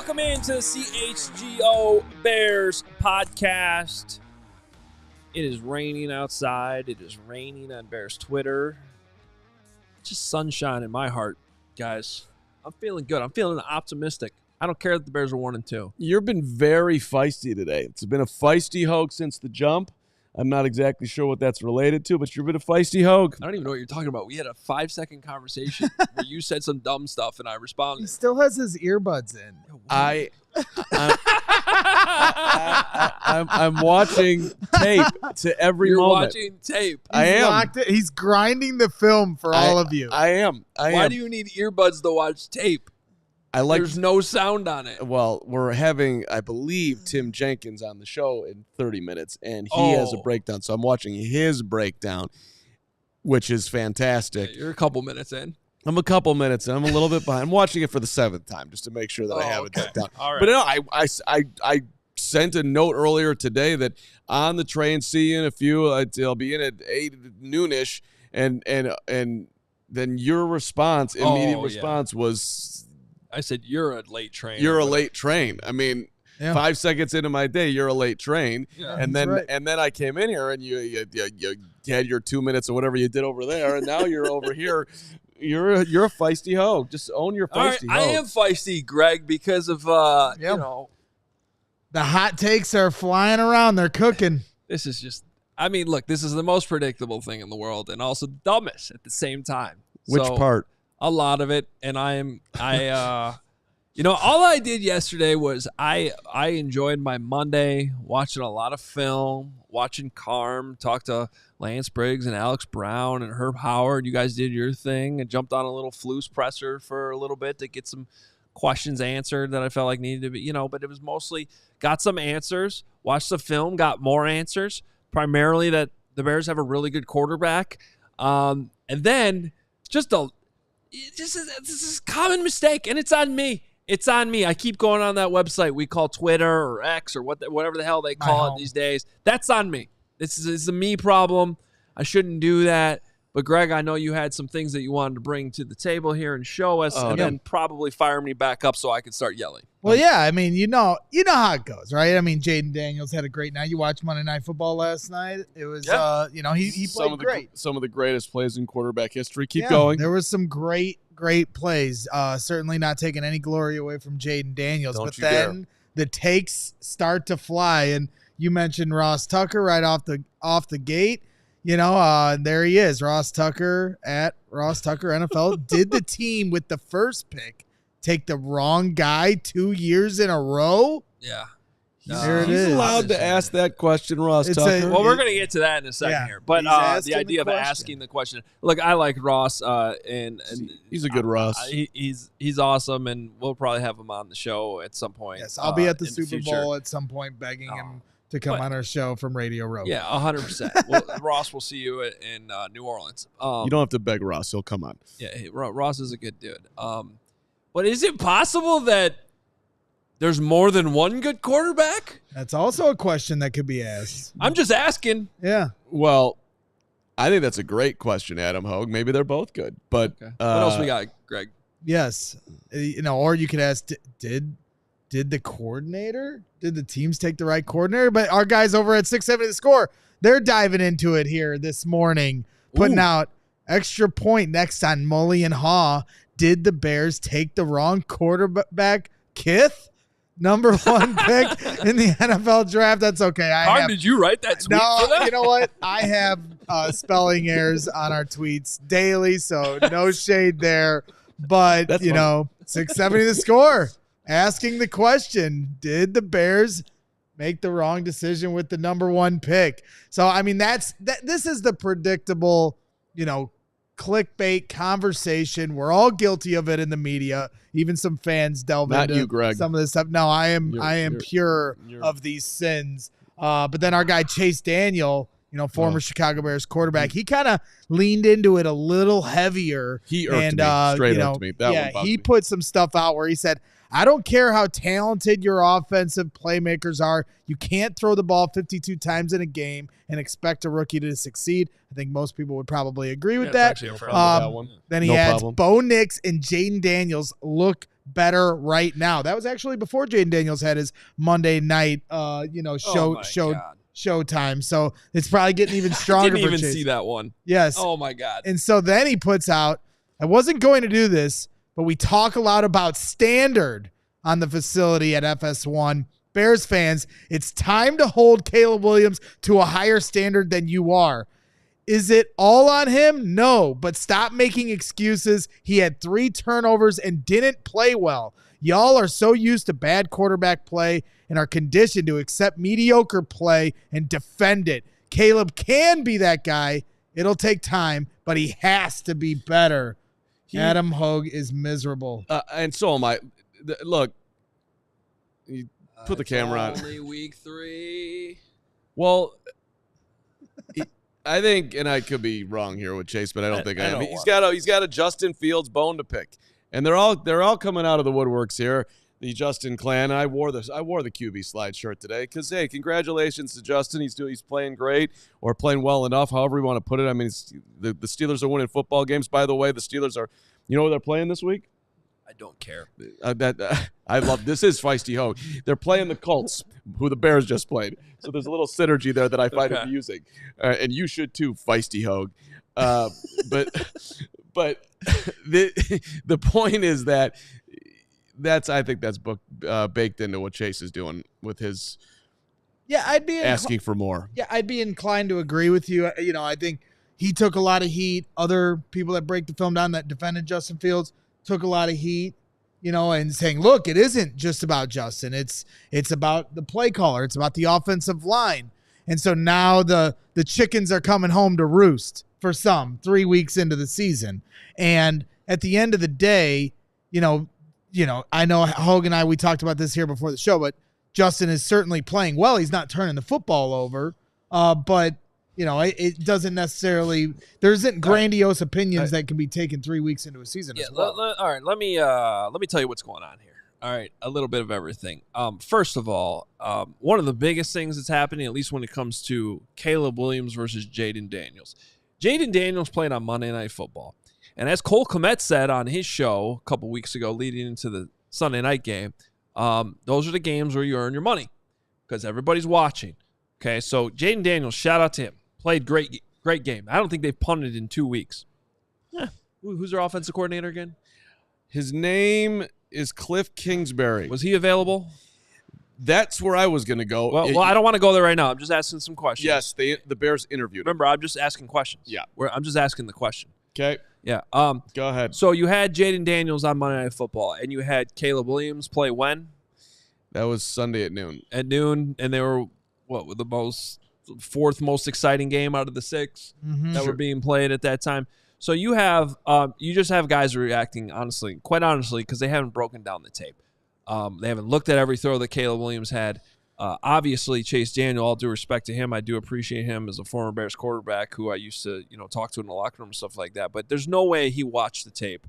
Welcome into the CHGO Bears Podcast. It is raining outside. It is raining on Bears Twitter. Just sunshine in my heart, guys. I'm feeling good. I'm feeling optimistic. I don't care that the Bears are 1-2. You've been very feisty today. It's been a feisty Hoge since the jump. I'm not exactly sure what that's related to, but you've been a feisty Hoge. I don't even know what you're talking about. We had a 5-second conversation where you said some dumb stuff and I responded. He still has his earbuds in. I'm watching tape to every You're moment. watching tape. I am. He's grinding the film for all of you. I am. Why do you need earbuds to watch tape? There's no sound on it. Well, we're having, I believe, Tim Jenkins on the show in 30 minutes, and he has a breakdown. So I'm watching his breakdown, which is fantastic. Yeah, you're a couple minutes in. I'm a couple minutes in. I'm a little bit behind. I'm watching it for the 7th time just to make sure that I have it down. All right. But no, I sent a note earlier today that on the train, see you in a few. I'll be in at 8 noonish, and then your response, immediate response was, I said, you're a late train. You're a late train. I mean, 5 seconds into my day, you're a late train. Yeah. And then I came in here and you had your 2 minutes or whatever you did over there, and now you're over here. You're a feisty Hoge. Just own your feisty Hoge. I am feisty, Greg, because of you know, the hot takes are flying around. They're cooking. This is just. I mean, look, this is the most predictable thing in the world, and also the dumbest at the same time. Which part? A lot of it, and you know, all I did yesterday was I enjoyed my Monday, watching a lot of film, watching Carm, talk to Lance Briggs and Alex Brown and Herb Howard. You guys did your thing and jumped on a little Flus presser for a little bit to get some questions answered that I felt like needed to be, you know, but it was mostly got some answers, watched the film, got more answers, primarily that the Bears have a really good quarterback. And then this is a common mistake, and it's on me. It's on me. I keep going on that website we call Twitter or X or whatever the hell they call it these days. That's on me. This is a me problem. I shouldn't do that. But, Greg, I know you had some things that you wanted to bring to the table here and show us, then probably fire me back up so I could start yelling. Well, yeah, I mean, you know how it goes, right? I mean, Jayden Daniels had a great night. You watched Monday Night Football last night. It was, he played great. Some of the greatest plays in quarterback history. Keep going. There was some great plays. Certainly not taking any glory away from Jayden Daniels. But then the takes start to fly, and you mentioned Ross Tucker right off the gate. You know, there he is, Ross Tucker at Ross Tucker NFL. Did the team with the first pick take the wrong guy 2 years in a row? Yeah. There it He's is. allowed to ask that question, Ross Tucker. Well, we're going to get to that in a second here. But the idea of asking the question. Look, I like Ross, and he's a good Ross. He's awesome, and we'll probably have him on the show at some point. Yes, I'll be at the Super Bowl at some point begging him to come on our show from Radio Row. Yeah, 100%. Well, Ross, we'll see you in New Orleans. You don't have to beg Ross. He'll come on. Yeah, Ross is a good dude. But is it possible that there's more than one good quarterback? That's also a question that could be asked. I'm just asking. Yeah. Well, I think that's a great question, Adam Hoge. Maybe they're both good. But what else we got, Greg? Yes. Or you could ask, did the coordinator? Did the teams take the right coordinator? But our guys over at 670 The Score, they're diving into it here this morning, putting out extra point next on Mully and Haw. Did the Bears take the wrong quarterback? Kith, number 1 pick in the NFL draft. That's okay. Did you write that tweet for that? You know what? I have spelling errors on our tweets daily, so no shade there. But, 670 The Score. Asking the question, did the Bears make the wrong decision with the number 1 pick? So, I mean, this is the predictable, clickbait conversation. We're all guilty of it in the media. Even some fans delve Not into you, Greg. some of this stuff. No, I am You're pure of these sins. But then our guy Chase Daniel, former Chicago Bears quarterback, he kind of leaned into it a little heavier. He irked me. Straight irked me. That one bugged he me. put some stuff out where he said, I don't care how talented your offensive playmakers are. You can't throw the ball 52 times in a game and expect a rookie to succeed. I think most people would probably agree with that. Then he adds Bo Nix and Jayden Daniels look better right now. That was actually before Jayden Daniels had his Monday night, showtime. So it's probably getting even stronger. I didn't even Chase. see that one. Yes. Oh my God. And so then he puts out, I wasn't going to do this, but we talk a lot about standard on the facility at FS1. Bears fans, it's time to hold Caleb Williams to a higher standard than you are. Is it all on him? No, but stop making excuses. He had 3 turnovers and didn't play well. Y'all are so used to bad quarterback play and are conditioned to accept mediocre play and defend it. Caleb can be that guy. It'll take time, but he has to be better. Adam Hoge is miserable. And so am I. Look, you put the camera on. Only week 3. Well, I think, and I could be wrong here with Chase, but I don't think I am. He's got a Justin Fields bone to pick, and they're all coming out of the woodworks here. The Justin clan. I wore the QB slide shirt today because, hey, congratulations to Justin. He's playing great or playing well enough, however you want to put it. I mean, the Steelers are winning football games. By the way, the Steelers are. You know where they're playing this week? I don't care. I love this is Feisty Hoge. They're playing the Colts, who the Bears just played. So there's a little synergy there that I find amusing, and you should too, Feisty Hoge. But the point is that I think that's baked into what Chase is doing with his. Yeah, I'd be asking for more. Yeah, I'd be inclined to agree with you. I think he took a lot of heat. Other people that break the film down that defended Justin Fields took a lot of heat, and saying, look, it isn't just about Justin. It's about the play caller. It's about the offensive line. And so now the chickens are coming home to roost for some 3 weeks into the season. And at the end of the day, I know Hoge and we talked about this here before the show, but Justin is certainly playing well. He's not turning the football over, but it doesn't necessarily. There isn't grandiose opinions that can be taken 3 weeks into a season. Yeah. As well. All right. Let me tell you what's going on here. All right. A little bit of everything. First of all, one of the biggest things that's happening, at least when it comes to Caleb Williams versus Jayden Daniels. Jayden Daniels played on Monday Night Football, and as Cole Kmet said on his show a couple weeks ago, leading into the Sunday night game, those are the games where you earn your money because everybody's watching. Okay. So Jayden Daniels, shout out to him. Played great game. I don't think they've punted in 2 weeks. Who's their offensive coordinator again? His name is Cliff Kingsbury. Was he available? That's where I was going to go. Well, I don't want to go there right now. I'm just asking some questions. Yes, the Bears interviewed him. Remember, I'm just asking questions. Yeah. I'm just asking the question. Okay. Yeah. Go ahead. So you had Jayden Daniels on Monday Night Football, and you had Caleb Williams play when? That was Sunday at noon. At noon, and they were, the fourth most exciting game out of the 6 that were being played at that time. So you have you just have guys reacting quite honestly, because they haven't broken down the tape. They haven't looked at every throw that Caleb Williams had. Obviously, Chase Daniel, all due respect to him, I do appreciate him as a former Bears quarterback who I used to talk to in the locker room and stuff like that. But there's no way he watched the tape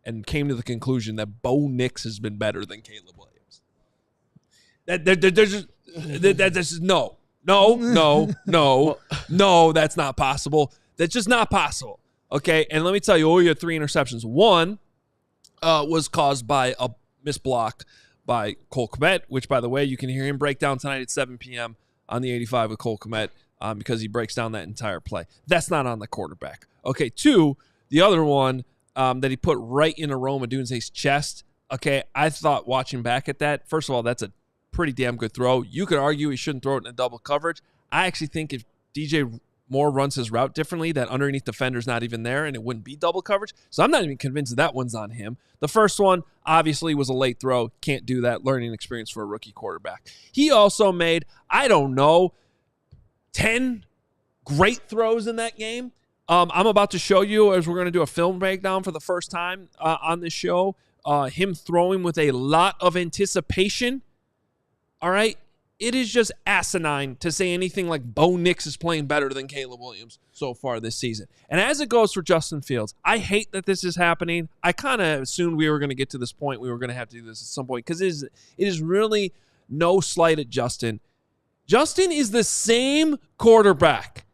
and came to the conclusion that Bo Nix has been better than Caleb Williams. There's just no. No, that's not possible. That's just not possible. Okay, and let me tell you, you had 3 interceptions. One was caused by a missed block by Cole Kmet, which, by the way, you can hear him break down tonight at 7 p.m. on the 85 with Cole Kmet because he breaks down that entire play. That's not on the quarterback. Okay, 2, the other one that he put right in Rome Odunze's chest. Okay, I thought watching back at that, first of all, that's a pretty damn good throw. You could argue he shouldn't throw it in a double coverage. I actually think if DJ Moore runs his route differently, that underneath defender's not even there and it wouldn't be double coverage. So I'm not even convinced that one's on him. The first one obviously was a late throw. Can't do that. Learning experience for a rookie quarterback. He also made, 10 great throws in that game. I'm about to show you, as we're going to do a film breakdown for the first time on this show, him throwing with a lot of anticipation. All right? It is just asinine to say anything like Bo Nix is playing better than Caleb Williams so far this season. And as it goes for Justin Fields, I hate that this is happening. I kind of assumed we were going to get to this point. We were going to have to do this at some point because it is really no slight at Justin. Justin is the same quarterback.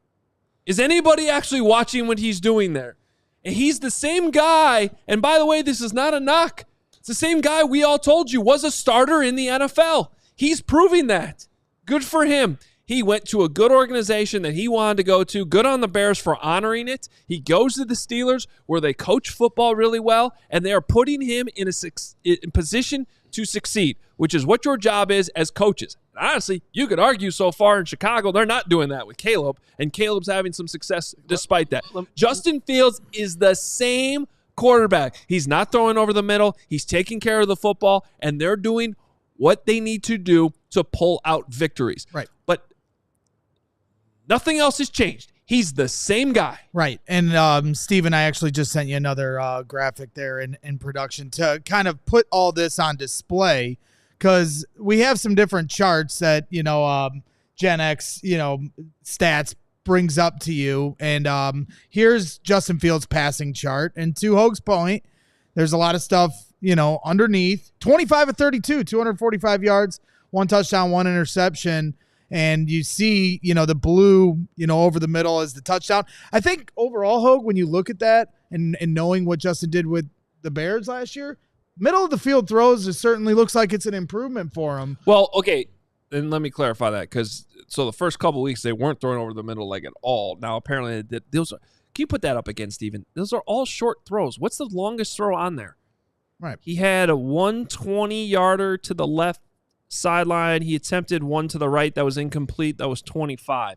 Is anybody actually watching what he's doing there? And he's the same guy. And by the way, this is not a knock. It's the same guy we all told you was a starter in the NFL. He's proving that. Good for him. He went to a good organization that he wanted to go to. Good on the Bears for honoring it. He goes to the Steelers where they coach football really well, and they are putting him in a position to succeed, which is what your job is as coaches. And honestly, you could argue so far in Chicago, they're not doing that with Caleb, and Caleb's having some success despite that. Justin Fields is the same quarterback. He's not throwing over the middle. He's taking care of the football, and they're doing what they need to do to pull out victories. Right. But nothing else has changed. He's the same guy. Right. And Steven, I actually just sent you another graphic there in production to kind of put all this on display because we have some different charts that, Gen X, stats brings up to you. And here's Justin Fields' passing chart. And to Hoge's point, there's a lot of stuff underneath. 25 of 32, 245 yards, 1 touchdown, 1 interception. And you see, the blue, over the middle is the touchdown. I think overall, Hoge, when you look at that and knowing what Justin did with the Bears last year, middle of the field throws, it certainly looks like it's an improvement for him. Well, okay, then let me clarify that because the first couple of weeks they weren't throwing over the middle like at all. Now apparently can you put that up again, Steven? Those are all short throws. What's the longest throw on there? Right. He had a 120-yarder to the left sideline. He attempted one to the right that was incomplete. That was 25.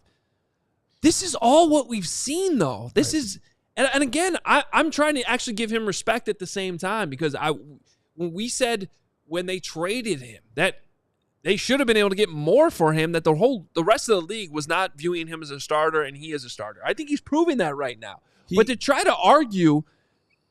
This is all what we've seen, though. This is, and again, I'm trying to actually give him respect at the same time because when we said when they traded him that they should have been able to get more for him, that the rest of the league was not viewing him as a starter and he is a starter. I think he's proving that right now. But to try to argue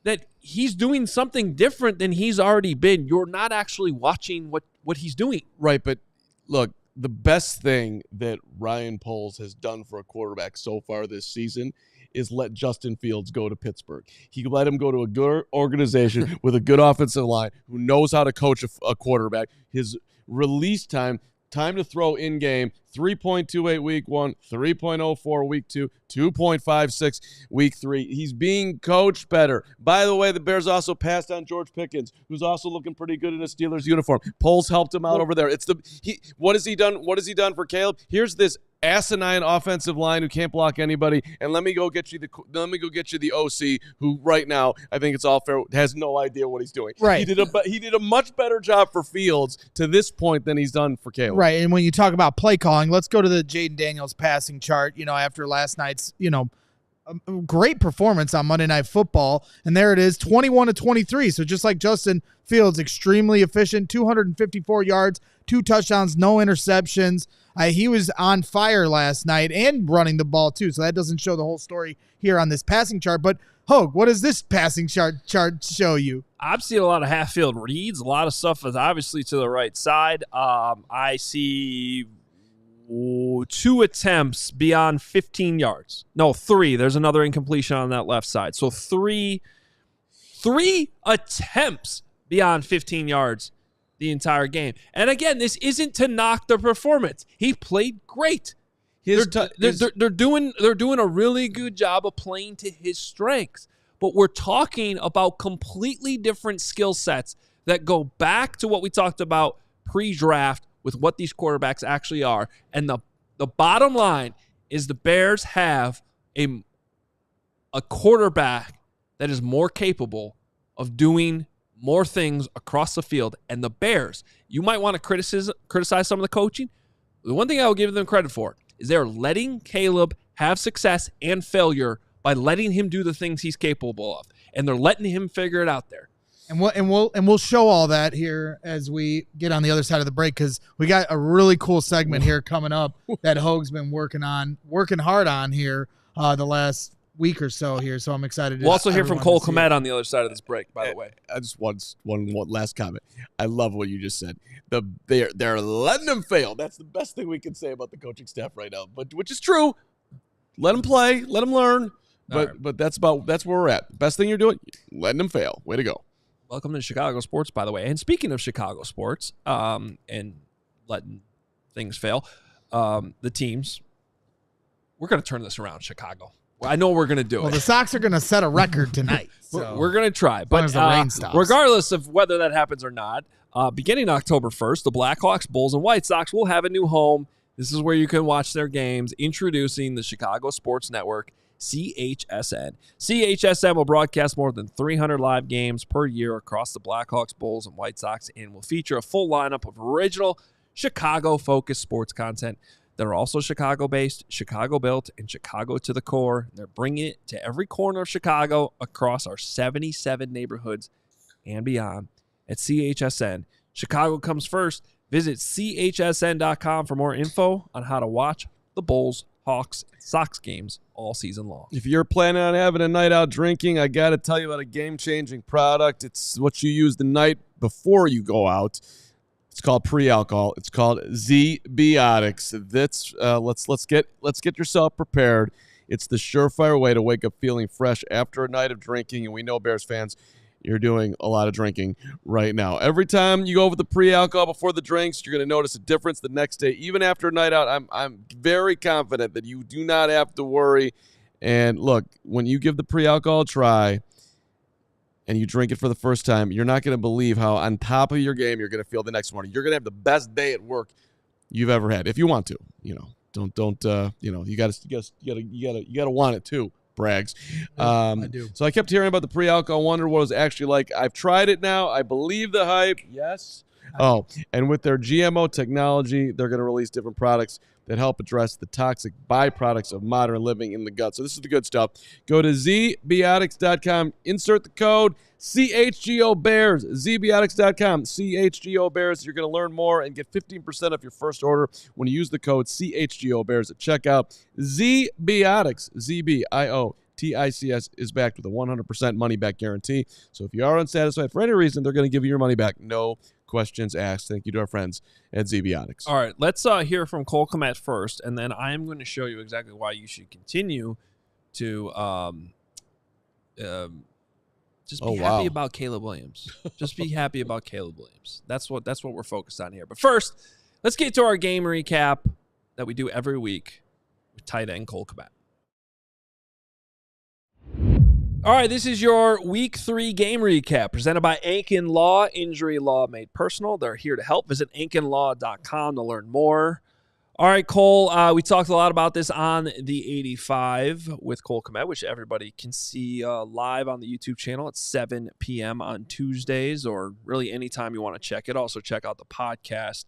that he's doing something different than he's already been, you're not actually watching what he's doing. Right, but look, the best thing that Ryan Poles has done for a quarterback so far this season is let Justin Fields go to Pittsburgh. He let him go to a good organization with a good offensive line who knows how to coach a quarterback. His release time to throw in game, 3.28 week 1, 3.04 week 2, 2.56 week 3. He's being coached better. By the way, the Bears also passed on George Pickens, who's also looking pretty good in a Steelers uniform. Poles helped him out over there. What has he done? What has he done for Caleb? Here's this asinine offensive line who can't block anybody, and let me go get you the OC who right now I think it's all fair has no idea what he's doing. Right. He did a much better job for Fields to this point than he's done for Caleb. Right. And when you talk about play calling, let's go to the Jayden Daniels passing chart. After last night's a great performance on Monday Night Football, and there it is, 21 of 23. So just like Justin Fields, extremely efficient, 254 yards, 2 touchdowns, no interceptions. He was on fire last night and running the ball too, so that doesn't show the whole story here on this passing chart. But Hoge, what does this passing chart show you? I've seen a lot of half-field reads, a lot of stuff is obviously to the right side. I see 2 attempts beyond 15 yards. No, 3. There's another incompletion on that left side. So 3 attempts beyond 15 yards the entire game. And again, this isn't to knock the performance. He played great. They're doing a really good job of playing to his strengths. But we're talking about completely different skill sets that go back to what we talked about pre-draft with what these quarterbacks actually are. And the bottom line is the Bears have a quarterback that is more capable of doing more things across the field. And the Bears, you might want to criticize some of the coaching. The one thing I will give them credit for is they're letting Caleb have success and failure by letting him do the things he's capable of. And they're letting him figure it out there. And we'll show all that here as we get on the other side of the break, because we got a really cool segment here coming up that Hoge's been working hard on here the last week or so here, so I'm excited. We'll also hear from Cole Komet Komet on the other side of this break, by the way. I just one last comment. I love what you just said. They're letting them fail. That's the best thing we can say about the coaching staff right now. But which is true. Let them play, let them learn. But that's where we're at. Best thing you're doing, letting them fail. Way to go. Welcome to Chicago sports, by the way. And speaking of Chicago sports, and letting things fail, the teams, we're going to turn this around, Chicago. I know we're going to do it. Well, the Sox are going to set a record tonight. So we're going to try. But the rain stops. Regardless of whether that happens or not, beginning October 1st, the Blackhawks, Bulls, and White Sox will have a new home. This is where you can watch their games. Introducing the Chicago Sports Network, CHSN. CHSN will broadcast more than 300 live games per year across the Blackhawks, Bulls, and White Sox, and will feature a full lineup of original Chicago-focused sports content. They're also Chicago-based, Chicago-built, and Chicago to the core. They're bringing it to every corner of Chicago across our 77 neighborhoods and beyond. At CHSN, Chicago comes first. Visit chsn.com for more info on how to watch the Bulls, Hawks, and Sox games all season long. If you're planning on having a night out drinking, I got to tell you about a game-changing product. It's what you use the night before you go out. It's called pre-alcohol. It's called Z-Biotics. That's let's get yourself prepared. It's the surefire way to wake up feeling fresh after a night of drinking. And we know, Bears fans, you're doing a lot of drinking right now. Every time you go over the pre-alcohol before the drinks, you're going to notice a difference the next day. Even after a night out, I'm very confident that you do not have to worry. And look, when you give the pre-alcohol a try, and you drink it for the first time, you're not going to believe how on top of your game you're going to feel the next morning. You're going to have the best day at work you've ever had, if you want to. Don't you got to want it too, Brags. I do. So I kept hearing about the pre-alcohol, wondered what it was actually like. I've tried it now. I believe the hype. Yes. Oh, and with their GMO technology, they're going to release different products that help address the toxic byproducts of modern living in the gut. So this is the good stuff. Go to zbiotics.com, insert the code CHGO Bears, zbiotics.com, CHGO Bears. You're going to learn more and get 15% off your first order when you use the code CHGO Bears at checkout. Z-Biotics, ZBIOTICS is backed with a 100% money-back guarantee. So if you are unsatisfied for any reason, they're going to give you your money back. No questions asked. Thank you to our friends at Z-Biotics. All right, let's hear from Cole Komet first, and then I am going to show you exactly why you should continue to just be happy about Caleb Williams. Just be happy about Caleb Williams. That's what we're focused on here. But first, let's get to our game recap that we do every week with tight end Cole Komet. All right, this is your Week 3 game recap presented by Ankin Law. Injury law made personal. They're here to help. Visit ankinlaw.com to learn more. All right, Cole, we talked a lot about this on the 85 with Cole Komet, which everybody can see live on the YouTube channel at 7 p.m. on Tuesdays, or really anytime you want to check it. Also, check out the podcast.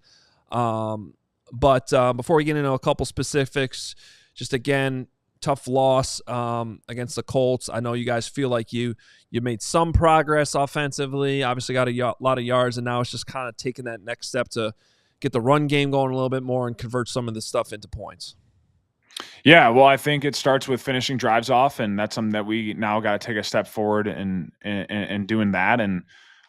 But before we get into a couple specifics, just again, tough loss against the Colts. I know you guys feel like you made some progress offensively, obviously got a lot of yards, and now it's just kind of taking that next step to get the run game going a little bit more and convert some of this stuff into points. Yeah, well, I think it starts with finishing drives off, and that's something that we now got to take a step forward in doing that. And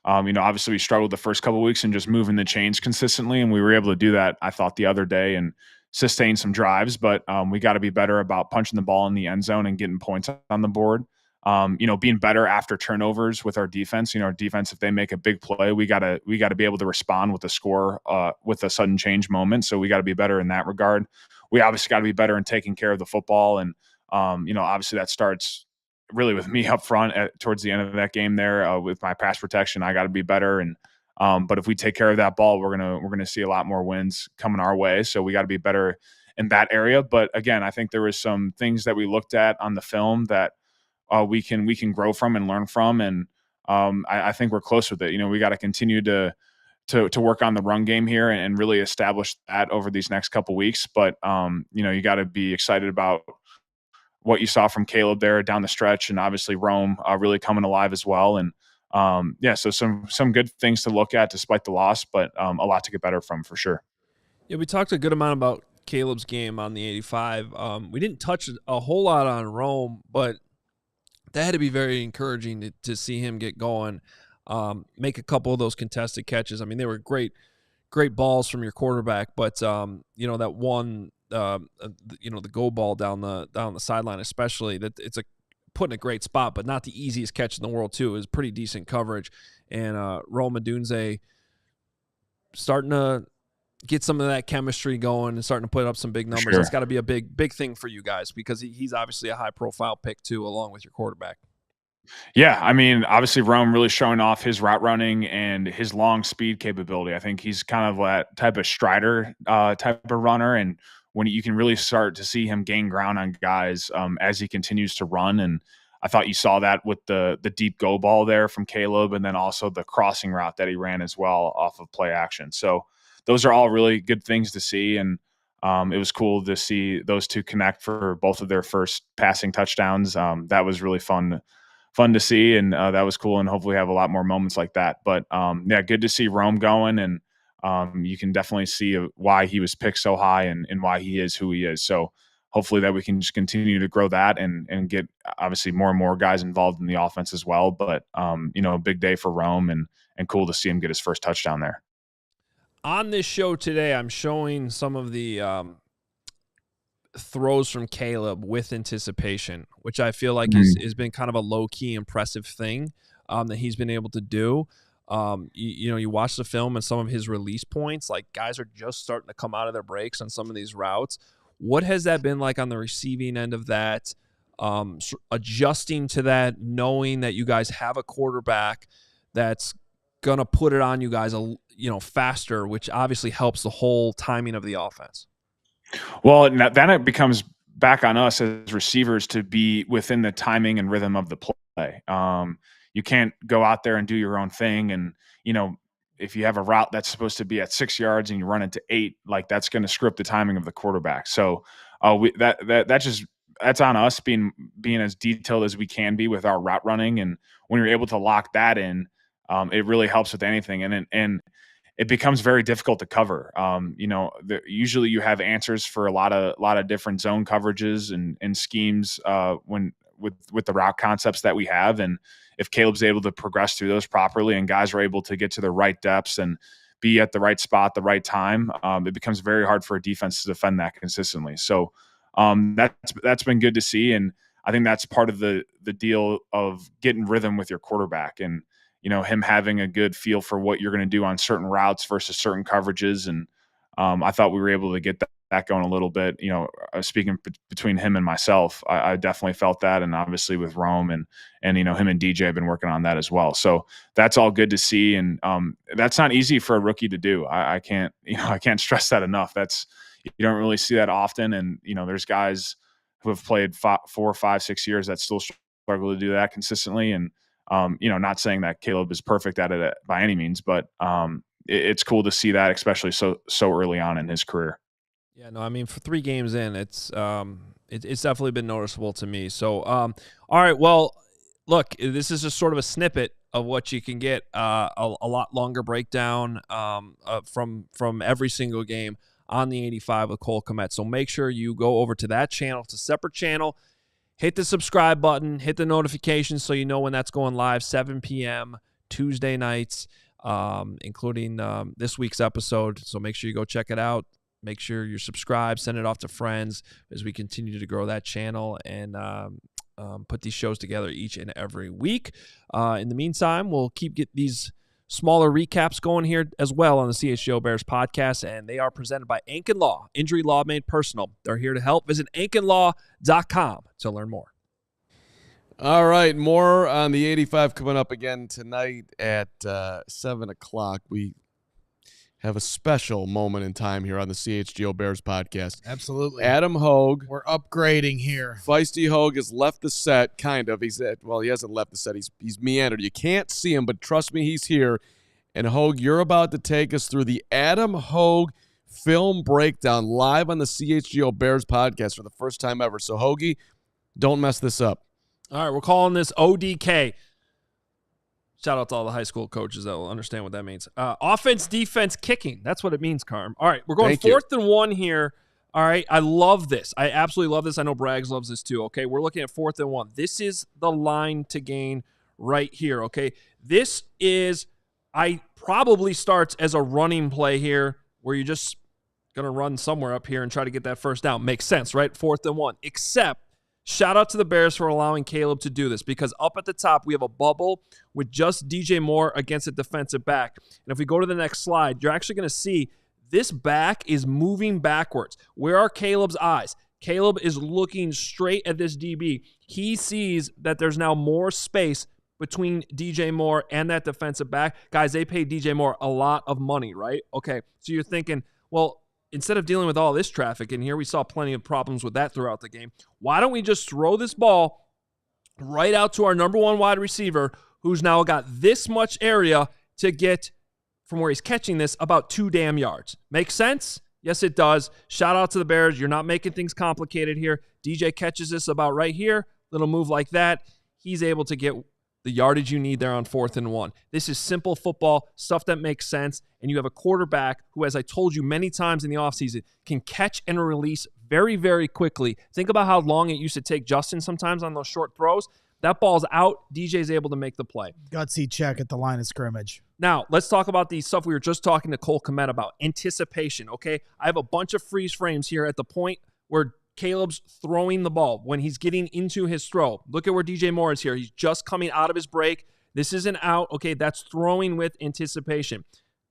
obviously we struggled the first couple of weeks in just moving the chains consistently, and we were able to do that, I thought, the other day and sustain some drives. But we got to be better about punching the ball in the end zone and getting points on the board. Being better after turnovers with our defense. Our defense, if they make a big play, we gotta be able to respond with a score, with a sudden change moment. So we got to be better in that regard. We obviously got to be better in taking care of the football, and obviously that starts really with me up front towards the end of that game there with my pass protection. I got to be better, and but if we take care of that ball, we're gonna see a lot more wins coming our way. So we got to be better in that area. But again, I think there was some things that we looked at on the film that we can grow from and learn from, and I think we're close with it. We got to continue to work on the run game here and really establish that over these next couple weeks. But you got to be excited about what you saw from Caleb there down the stretch, and obviously Rome really coming alive as well. And so some good things to look at despite the loss, but a lot to get better from for sure. Yeah, we talked a good amount about Caleb's game on the 85. We didn't touch a whole lot on Rome, but that had to be very encouraging to see him get going, make a couple of those contested catches. I mean, they were great balls from your quarterback, but that one, the go ball down the sideline, especially, that it's put in a great spot, but not the easiest catch in the world too. It was pretty decent coverage, and Rome Odunze starting to get some of that chemistry going and starting to put up some big numbers. Sure. It's got to be a big thing for you guys, because he's obviously a high profile pick too, along with your quarterback. Yeah, I mean, obviously Rome really showing off his route running and his long speed capability. I think he's kind of that type of strider type of runner, and when you can really start to see him gain ground on guys as he continues to run. And I thought you saw that with the deep go ball there from Caleb, and then also the crossing route that he ran as well off of play action. So those are all really good things to see, and it was cool to see those two connect for both of their first passing touchdowns. That was really fun to see, and that was cool, and hopefully have a lot more moments like that. But yeah, good to see Rome going, and you can definitely see why he was picked so high and why he is who he is. So hopefully that we can just continue to grow that and get obviously more and more guys involved in the offense as well. But a big day for Rome, and cool to see him get his first touchdown there. On this show today, I'm showing some of the throws from Caleb with anticipation, which I feel like has been kind of a low-key impressive thing that he's been able to do. You watch the film and some of his release points, like guys are just starting to come out of their breaks on some of these routes. What has that been like on the receiving end of that, adjusting to that, knowing that you guys have a quarterback that's going to put it on you guys faster, which obviously helps the whole timing of the offense? Well, then it becomes back on us as receivers to be within the timing and rhythm of the play. You can't go out there and do your own thing. And, if you have a route that's supposed to be at 6 yards and you run it to 8, like that's going to script the timing of the quarterback. So that's on us being as detailed as we can be with our route running. And when you're able to lock that in, it really helps with anything. And it becomes very difficult to cover. Usually you have answers for a lot of different zone coverages and schemes with the route concepts that we have. And if Caleb's able to progress through those properly and guys are able to get to the right depths and be at the right spot, the right time, it becomes very hard for a defense to defend that consistently. So that's been good to see. And I think that's part of the deal of getting rhythm with your quarterback, and him having a good feel for what you're going to do on certain routes versus certain coverages. And I thought we were able to get that going a little bit, speaking between him and myself, I definitely felt that. And obviously with Rome and him and DJ have been working on that as well. So that's all good to see. And that's not easy for a rookie to do. I can't stress that enough. You don't really see that often. And, there's guys who have played 4, 5, 6 years that still struggle to do that consistently. And, not saying that Caleb is perfect at it by any means, but it's cool to see that, especially so early on in his career. Yeah, no, I mean, for 3 games in, it's definitely been noticeable to me. So, all right, well, look, this is just sort of a snippet of what you can get, a lot longer breakdown from every single game on the 85 with Cole Kmet. So make sure you go over to that channel. It's a separate channel. Hit the subscribe button, hit the notifications so you know when that's going live, 7 p.m. Tuesday nights, including this week's episode. So make sure you go check it out. Make sure you're subscribed, send it off to friends as we continue to grow that channel and put these shows together each and every week. In the meantime, we'll get these smaller recaps going here as well on the CHGO Bears podcast, and they are presented by Ankin Law, Injury Law Made Personal. They're here to help. Visit ankinlaw.com to learn more. All right, more on the 85 coming up again tonight at 7 o'clock. We have a special moment in time here on the CHGO Bears podcast. Absolutely. Adam Hoge. We're upgrading here. Feisty Hoge has left the set, kind of. He hasn't left the set. He's meandered. You can't see him, but trust me, he's here. And Hoge, you're about to take us through the Adam Hoge film breakdown live on the CHGO Bears podcast for the first time ever. So, Hoagie, don't mess this up. All right, we're calling this ODK. Shout out to all the high school coaches that will understand what that means. Offense, defense, kicking. That's what it means, Carm. All right, we're going 4th and 1 here All right, I love this. I absolutely love this. I know Braggs loves this too, okay? We're looking at 4th and 1. This is the line to gain right here, okay? This is, I probably starts as a running play here where you're just going to run somewhere up here and try to get that first down. Makes sense, right? 4th and 1. Except, shout out to the Bears for allowing Caleb to do this because up at the top, we have a bubble with just DJ Moore against a defensive back. And if we go to the next slide, you're actually going to see this back is moving backwards. Where are Caleb's eyes? Caleb is looking straight at this DB. He sees that there's now more space between DJ Moore and that defensive back. Guys, they paid DJ Moore a lot of money, right? Okay, so you're thinking, well, instead of dealing with all this traffic in here, we saw plenty of problems with that throughout the game. Why don't we just throw this ball right out to our number 1 wide receiver who's now got this much area to get from where he's catching this about 2 damn yards. Make sense? Yes, it does. Shout out to the Bears. You're not making things complicated here. DJ catches this about right here. Little move like that. He's able to get the yardage you need there on 4th and 1. This is simple football, stuff that makes sense, and you have a quarterback who, as I told you many times in the offseason, can catch and release very, very quickly. Think about how long it used to take Justin sometimes on those short throws. That ball's out. DJ's able to make the play. Gutsy check at the line of scrimmage. Now, let's talk about the stuff we were just talking to Cole Kmet about. Anticipation, okay? I have a bunch of freeze frames here at the point where Caleb's throwing the ball, when he's getting into his throw. Look at where DJ Moore is here. He's just coming out of his break. This isn't out. Okay, that's throwing with anticipation.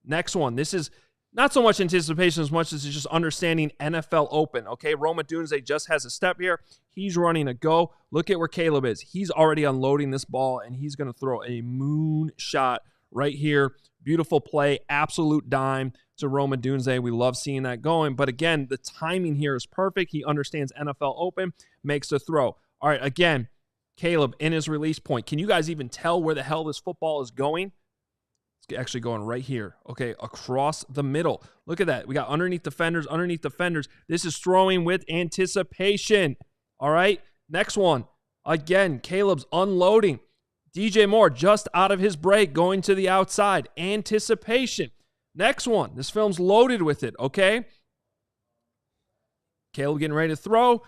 Next one. This is not so much anticipation as much as it's just understanding NFL open. Okay, Roma Dunze just has a step here. He's running a go. Look at where Caleb is. He's already unloading this ball, and he's going to throw a moon shot right here. Beautiful play, absolute dime to Roma Dunze. We love seeing that going. But again, the timing here is perfect. He understands NFL open, makes the throw. All right, again, Caleb in his release point. Can you guys even tell where the hell this football is going? It's actually going right here, okay, across the middle. Look at that. We got underneath defenders. This is throwing with anticipation. All right, next one. Again, Caleb's unloading. DJ Moore just out of his break, going to the outside. Anticipation. Next one. This film's loaded with it, okay? Caleb getting ready to throw.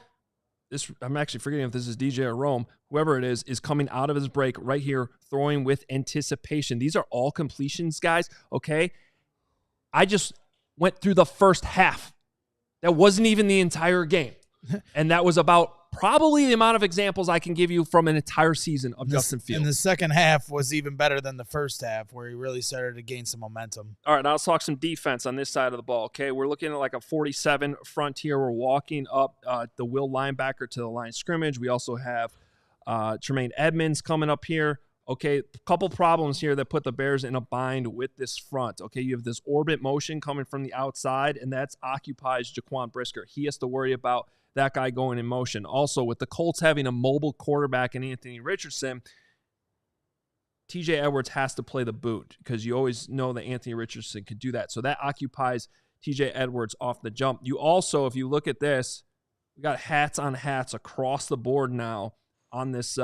I'm actually forgetting if this is DJ or Rome. Whoever it is coming out of his break right here, throwing with anticipation. These are all completions, guys, okay? I just went through the first half. That wasn't even the entire game. And that was about probably the amount of examples I can give you from an entire season of Justin Fields. And the second half was even better than the first half, where he really started to gain some momentum. All right, now let's talk some defense on this side of the ball, okay? We're looking at like a 47 front here. We're walking up the will linebacker to the line of scrimmage. We also have Tremaine Edmonds coming up here. Okay, a couple problems here that put the Bears in a bind with this front. Okay, you have this orbit motion coming from the outside, and that occupies Jaquan Brisker. He has to worry about that guy going in motion. Also, with the Colts having a mobile quarterback in Anthony Richardson, TJ Edwards has to play the boot because you always know that Anthony Richardson could do that. So that occupies TJ Edwards off the jump. You also, if you look at this, we got hats on hats across the board now on this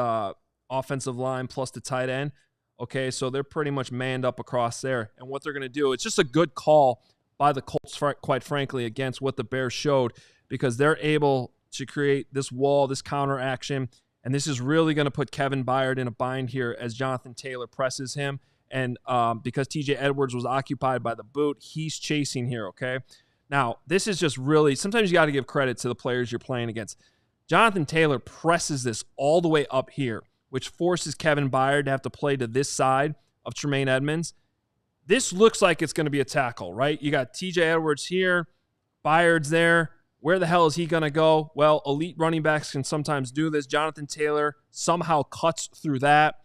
offensive line plus the tight end. Okay, so they're pretty much manned up across there. And what they're going to do, it's just a good call by the Colts, quite frankly, against what the Bears showed, because they're able to create this wall, this counter action, and this is really going to put Kevin Byard in a bind here as Jonathan Taylor presses him. And because TJ Edwards was occupied by the boot, he's chasing here, okay? Now, this is just really, sometimes you got to give credit to the players you're playing against. Jonathan Taylor presses this all the way up here, which forces Kevin Byard to have to play to this side of Tremaine Edmonds. This looks like it's going to be a tackle, right? You got TJ Edwards here, Byard's there. Where the hell is he going to go? Well, elite running backs can sometimes do this. Jonathan Taylor somehow cuts through that,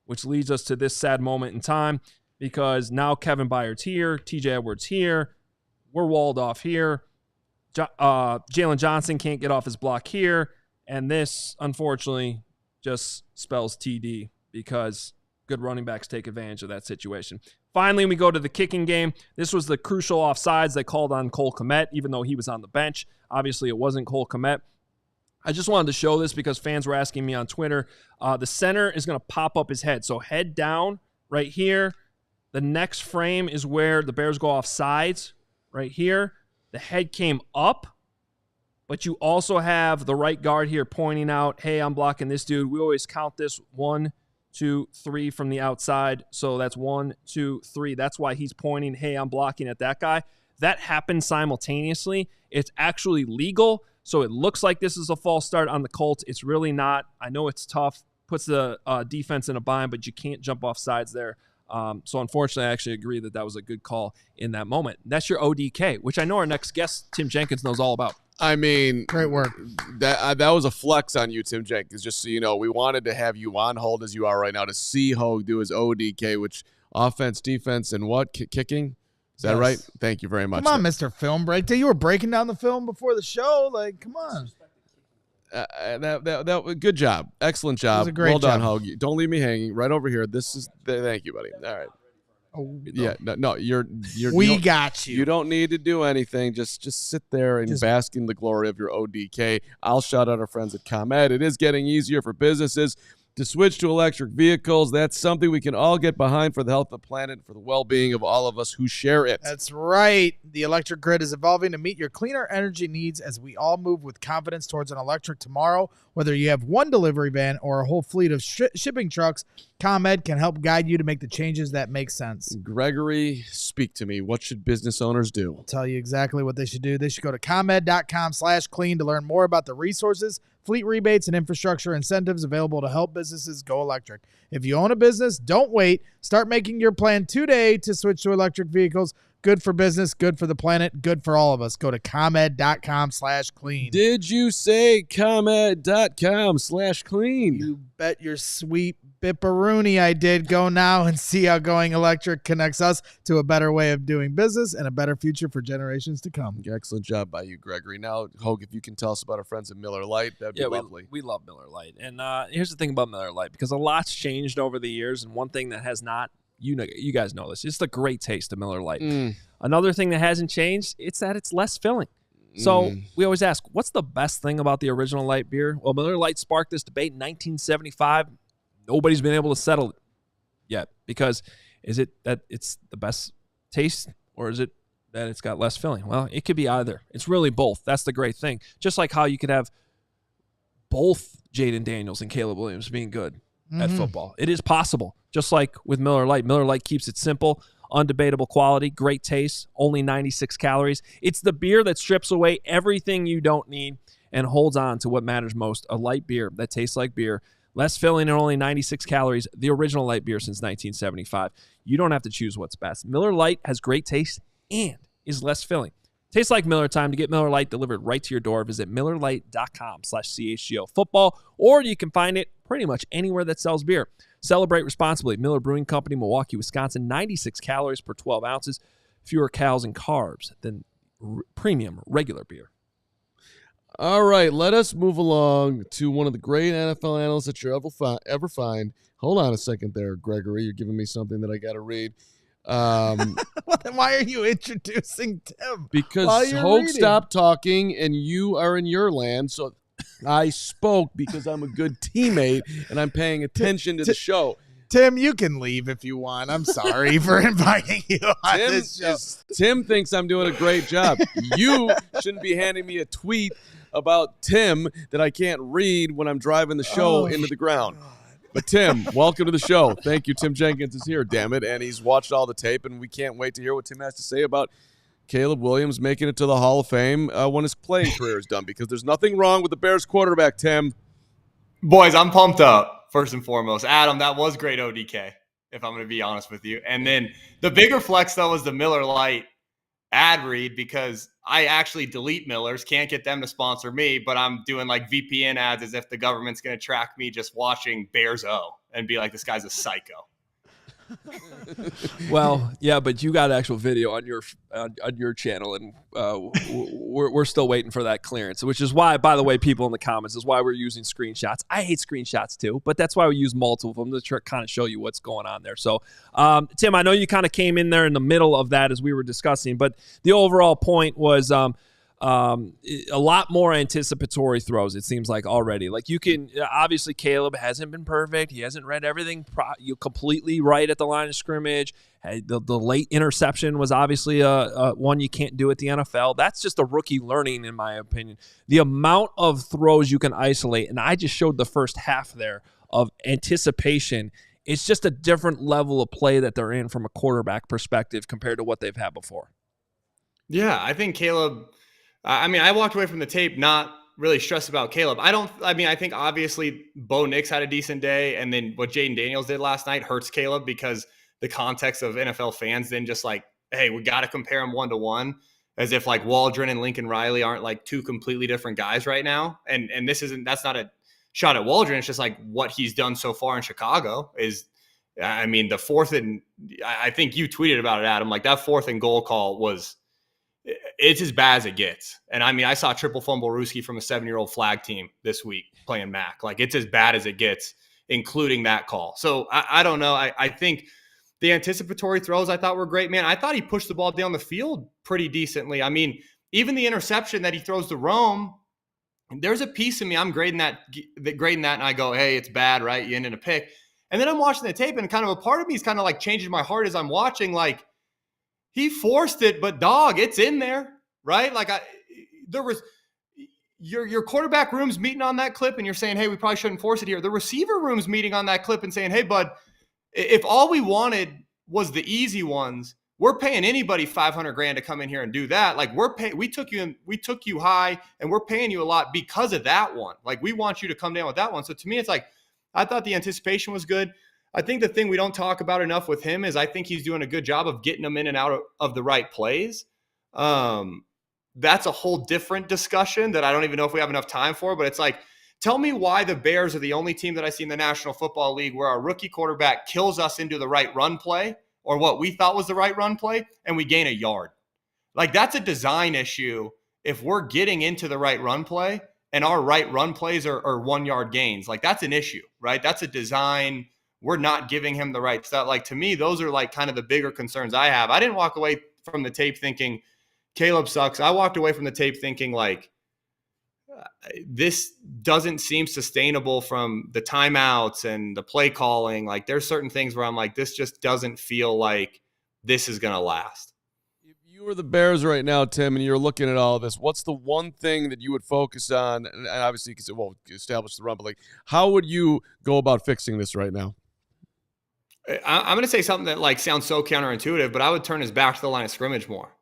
which leads us to this sad moment in time, because now Kevin Byard's here, TJ Edwards here, we're walled off here. Jalen Johnson can't get off his block here, and this, unfortunately, just spells TD because good running backs take advantage of that situation. Finally, we go to the kicking game. This was the crucial offsides they called on Cole Kmet, even though he was on the bench. Obviously, it wasn't Cole Kmet. I just wanted to show this because fans were asking me on Twitter. The center is going to pop up his head. So head down right here. The next frame is where the Bears go off sides right here. The head came up. but you also have the right guard here pointing out, hey, I'm blocking this dude. We always count this 1, 2, 3 from the outside. So that's 1, 2, 3. That's why he's pointing, hey, I'm blocking at that guy. That happens simultaneously. It's actually legal. So it looks like this is a false start on the Colts. It's really not. I know it's tough. Puts the defense in a bind, but you can't jump off sides there. So unfortunately, I actually agree that was a good call in that moment. That's your ODK, which I know our next guest, Tim Jenkins, knows all about. I mean, great work. That was a flex on you, Tim Jenkins. Just so you know, we wanted to have you on hold as you are right now to see Hoge do his ODK, which offense, defense, and what kicking. Is that right? Thank you very much. Come on, Mr. Film Break. You were breaking down the film before the show. Like, come on. Good job. Excellent job. It was a great well done, job. Hoge. Don't leave me hanging. Right over here. Thank you, buddy. All right. Oh, Yeah, no, you're we got you. You don't need to do anything. Just sit there and bask in the glory of your ODK. I'll shout out our friends at ComEd. It is getting easier for businesses to switch to electric vehicles. That's something we can all get behind for the health of the planet, for the well-being of all of us who share it. That's right. The electric grid is evolving to meet your cleaner energy needs as we all move with confidence towards an electric tomorrow. Whether you have one delivery van or a whole fleet of shipping trucks, ComEd can help guide you to make the changes that make sense. Gregory, speak to me. What should business owners do? I'll tell you exactly what they should do. They should go to ComEd.com/clean to learn more about the resources, fleet rebates, and infrastructure incentives available to help businesses go electric. If you own a business, don't wait. Start making your plan today to switch to electric vehicles. Good for business, good for the planet, good for all of us. Go to ComEd.com/clean. Did you say ComEd.com/clean? You bet your sweet bipperoonie I did. Go now and see how going electric connects us to a better way of doing business and a better future for generations to come. Excellent job by you, Gregory. Now, Hoge, if you can tell us about our friends at Miller Lite, that'd be lovely. We love Miller Lite. And here's the thing about Miller Lite, because a lot's changed over the years, and one thing that has not, you guys know this, it's the great taste of Miller Lite. Another thing that hasn't changed, it's that it's less filling. So we always ask, what's the best thing about the original light beer? Well, Miller Lite sparked this debate in 1975. Nobody's been able to settle it yet, because is it that it's the best taste, or is it that it's got less filling? Well, it could be either. It's really both. That's the great thing. Just like how you could have both Jayden Daniels and Caleb Williams being good at football. It is possible. Just like with Miller Lite keeps it simple, undebatable quality, great taste, only 96 calories. It's the beer that strips away everything you don't need and holds on to what matters most, a light beer that tastes like beer. Less filling and only 96 calories, the original light beer since 1975. You don't have to choose what's best. Miller Lite has great taste and is less filling. Tastes like Miller time. To get Miller Lite delivered right to your door, visit MillerLite.com/CHGO football, or you can find it pretty much anywhere that sells beer. Celebrate responsibly. Miller Brewing Company, Milwaukee, Wisconsin, 96 calories per 12 ounces, fewer calories and carbs than premium regular beer. All right, let us move along to one of the great NFL analysts that you'll ever find. Hold on a second there, Gregory. You're giving me something that I got to read. Well, then why are you introducing Tim? Because Hoge stopped talking and you are in your land, so I spoke because I'm a good teammate and I'm paying attention to the show. Tim, you can leave if you want. I'm sorry for inviting you on this show. Tim thinks I'm doing a great job. You shouldn't be handing me a tweet about Tim that I can't read when I'm driving the show into the ground. But Tim, welcome to the show. Thank you. Tim Jenkins is here, damn it, and he's watched all the tape, and we can't wait to hear what Tim has to say about Caleb Williams making it to the Hall of Fame when his playing career is done, because there's nothing wrong with the Bears quarterback, Tim. Boys, I'm pumped up, first and foremost. Adam, that was great ODK, if I'm going to be honest with you. And then the bigger flex, though, was the Miller Lite ad read, because I actually delete Millers, can't get them to sponsor me, but I'm doing like VPN ads as if the government's going to track me just watching Bears O and be like, this guy's a psycho. Well, yeah, but you got actual video on your channel, and we're still waiting for that clearance. Which is why, by the way, people in the comments, is why we're using screenshots. I hate screenshots too, but that's why we use multiple of them to kind of show you what's going on there. So, Tim, I know you kind of came in there in the middle of that as we were discussing, but the overall point was a lot more anticipatory throws, it seems like already. Like you can, obviously Caleb hasn't been perfect. He hasn't read everything completely right at the line of scrimmage. The late interception was obviously a one you can't do at the NFL. That's just a rookie learning, in my opinion. The amount of throws you can isolate, and I just showed the first half there of anticipation. It's just a different level of play that they're in from a quarterback perspective compared to what they've had before. Yeah, I think Caleb, I walked away from the tape not really stressed about Caleb. I think obviously Bo Nix had a decent day, and then what Jayden Daniels did last night hurts Caleb because the context of NFL fans then just like, hey, we got to compare them 1-to-1, as if like Waldron and Lincoln Riley aren't like two completely different guys right now. And that's not a shot at Waldron. It's just like what he's done so far in Chicago is, the fourth and I think you tweeted about it, Adam, like that 4th and goal call it's as bad as it gets. And I saw triple fumble Ruski from a 7-year-old flag team this week playing MAC. Like it's as bad as it gets, including that call. So I don't know. I think the anticipatory throws I thought were great, man. I thought he pushed the ball down the field pretty decently. Even the interception that he throws to Rome, there's a piece of me, I'm grading that, and I go, hey, it's bad, right? You ended a pick. And then I'm watching the tape, and kind of a part of me is kind of like changing my heart as I'm watching, like, he forced it, but dog, it's in there, right? Like there was your quarterback room's meeting on that clip and you're saying, hey, we probably shouldn't force it here. The receiver room's meeting on that clip and saying, hey, bud, if all we wanted was the easy ones, we're paying anybody $500,000 to come in here and do that. Like we took you high and we're paying you a lot because of that one. Like we want you to come down with that one. So to me, it's like, I thought the anticipation was good. I think the thing we don't talk about enough with him is I think he's doing a good job of getting them in and out of the right plays. That's a whole different discussion that I don't even know if we have enough time for, but it's like, tell me why the Bears are the only team that I see in the National Football League where our rookie quarterback kills us into the right run play or what we thought was the right run play and we gain a yard. Like that's a design issue. If we're getting into the right run play and our right run plays are 1-yard gains, like that's an issue, right? That's a design. We're not giving him the right stuff. Like to me, those are like kind of the bigger concerns I have. I didn't walk away from the tape thinking Caleb sucks. I walked away from the tape thinking like this doesn't seem sustainable from the timeouts and the play calling. Like there's certain things where I'm like, this just doesn't feel like this is going to last. If you were the Bears right now, Tim, and you're looking at all of this, what's the one thing that you would focus on? And obviously, you can say, establish the run, but like, how would you go about fixing this right now? I'm going to say something that like sounds so counterintuitive, but I would turn his back to the line of scrimmage more.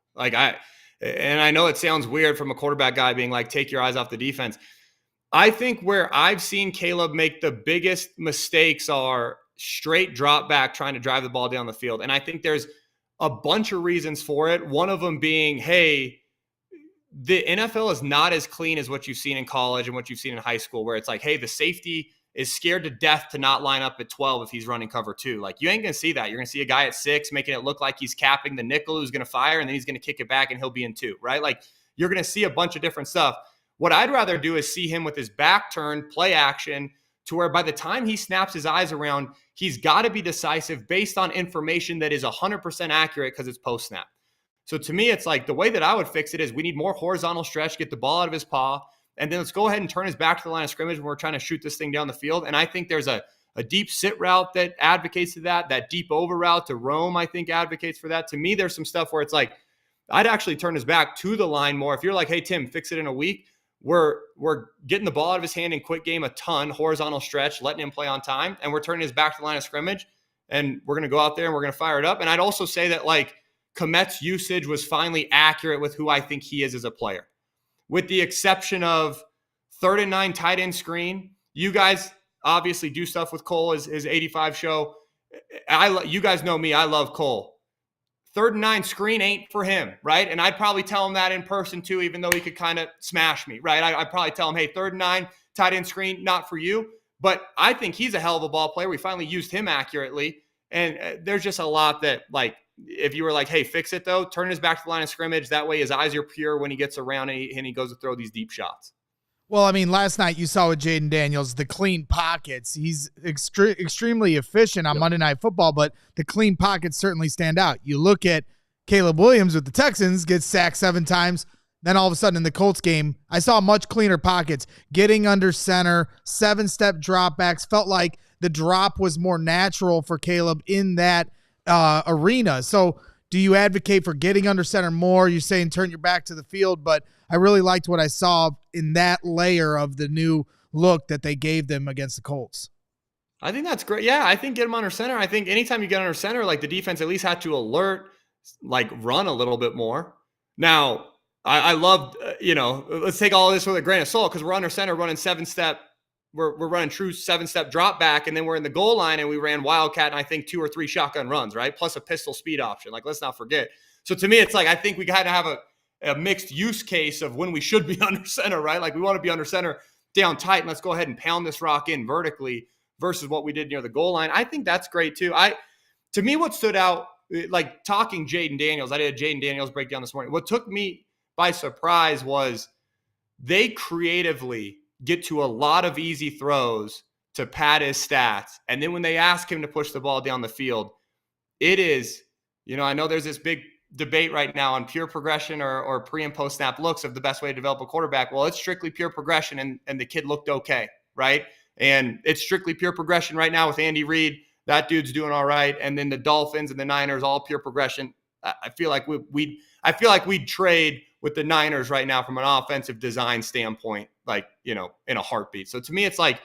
And I know it sounds weird from a quarterback guy being like, take your eyes off the defense. I think where I've seen Caleb make the biggest mistakes are straight drop back, trying to drive the ball down the field. And I think there's a bunch of reasons for it. One of them being, hey, the NFL is not as clean as what you've seen in college and what you've seen in high school, where it's like, hey, the safety is scared to death to not line up at 12 if he's running cover 2. Like you ain't going to see that. You're going to see a guy at 6 making it look like he's capping the nickel who's going to fire, and then he's going to kick it back and he'll be in 2, right? Like you're going to see a bunch of different stuff. What I'd rather do is see him with his back turned, play action, to where by the time he snaps his eyes around, he's got to be decisive based on information that is 100% accurate because it's post snap. So to me, it's like the way that I would fix it is we need more horizontal stretch, get the ball out of his paw, and then let's go ahead and turn his back to the line of scrimmage when we're trying to shoot this thing down the field. And I think there's a deep sit route that advocates to that. That deep over route to Rome, I think, advocates for that. To me, there's some stuff where it's like, I'd actually turn his back to the line more. If you're like, hey, Tim, fix it in a week, we're getting the ball out of his hand in quick game a ton, horizontal stretch, letting him play on time, and we're turning his back to the line of scrimmage, and we're going to go out there and we're going to fire it up. And I'd also say that, like, Kmet's usage was finally accurate with who I think he is as a player. With the exception of 3rd and 9 tight end screen. You guys obviously do stuff with Cole, his 85 show. You guys know me. I love Cole. 3rd and 9 screen ain't for him, right? And I'd probably tell him that in person too, even though he could kind of smash me, right? I'd probably tell him, hey, 3rd and 9 tight end screen, not for you. But I think he's a hell of a ball player. We finally used him accurately. And there's just a lot that, like, if you were like, hey, fix it though, turn his back to the line of scrimmage. That way his eyes are pure when he gets around and he goes to throw these deep shots. Well, I mean, last night you saw with Jayden Daniels, the clean pockets. He's extremely efficient on Monday Night Football, but the clean pockets certainly stand out. You look at Caleb Williams with the Texans, gets sacked 7 times. Then all of a sudden in the Colts game, I saw much cleaner pockets, getting under center, 7-step dropbacks. Felt like the drop was more natural for Caleb in that arena. So do you advocate for getting under center more? You're saying turn your back to the field, but I really liked what I saw in that layer of the new look that they gave them against the Colts. I think that's great. Yeah, I think get them under center. I think anytime you get under center, like the defense at least had to alert, like run a little bit more. Now, I love, let's take all this with a grain of salt because we're under center running 7-step. We're running true 7-step drop back, and then we're in the goal line and we ran Wildcat and I think 2 or 3 shotgun runs, right? Plus a pistol speed option. Like, let's not forget. So to me, it's like I think we got to have a mixed use case of when we should be under center, right? Like we want to be under center down tight and let's go ahead and pound this rock in vertically versus what we did near the goal line. I think that's great too. To me, what stood out, like talking Jayden Daniels, I did a Jayden Daniels breakdown this morning. What took me by surprise was they creatively get to a lot of easy throws to pad his stats. And then when they ask him to push the ball down the field, it is, I know there's this big debate right now on pure progression or pre and post snap looks of the best way to develop a quarterback. Well, it's strictly pure progression and the kid looked okay, right? And it's strictly pure progression right now with Andy Reid. That dude's doing all right. And then the Dolphins and the Niners, all pure progression. I feel like we'd trade with the Niners right now from an offensive design standpoint, like, in a heartbeat. So to me, it's like,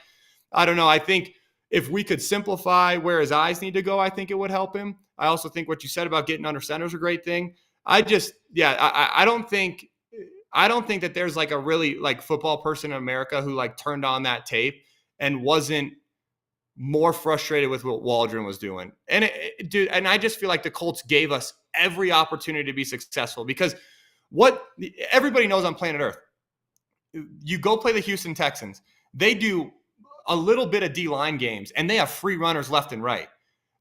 I don't know. I think if we could simplify where his eyes need to go, I think it would help him. I also think what you said about getting under center is a great thing. I don't think that there's like a really like football person in America who like turned on that tape and wasn't more frustrated with what Waldron was doing. And and I just feel like the Colts gave us every opportunity to be successful because what everybody knows on planet Earth, you go play the Houston Texans, they do a little bit of D-line games and they have free runners left and right.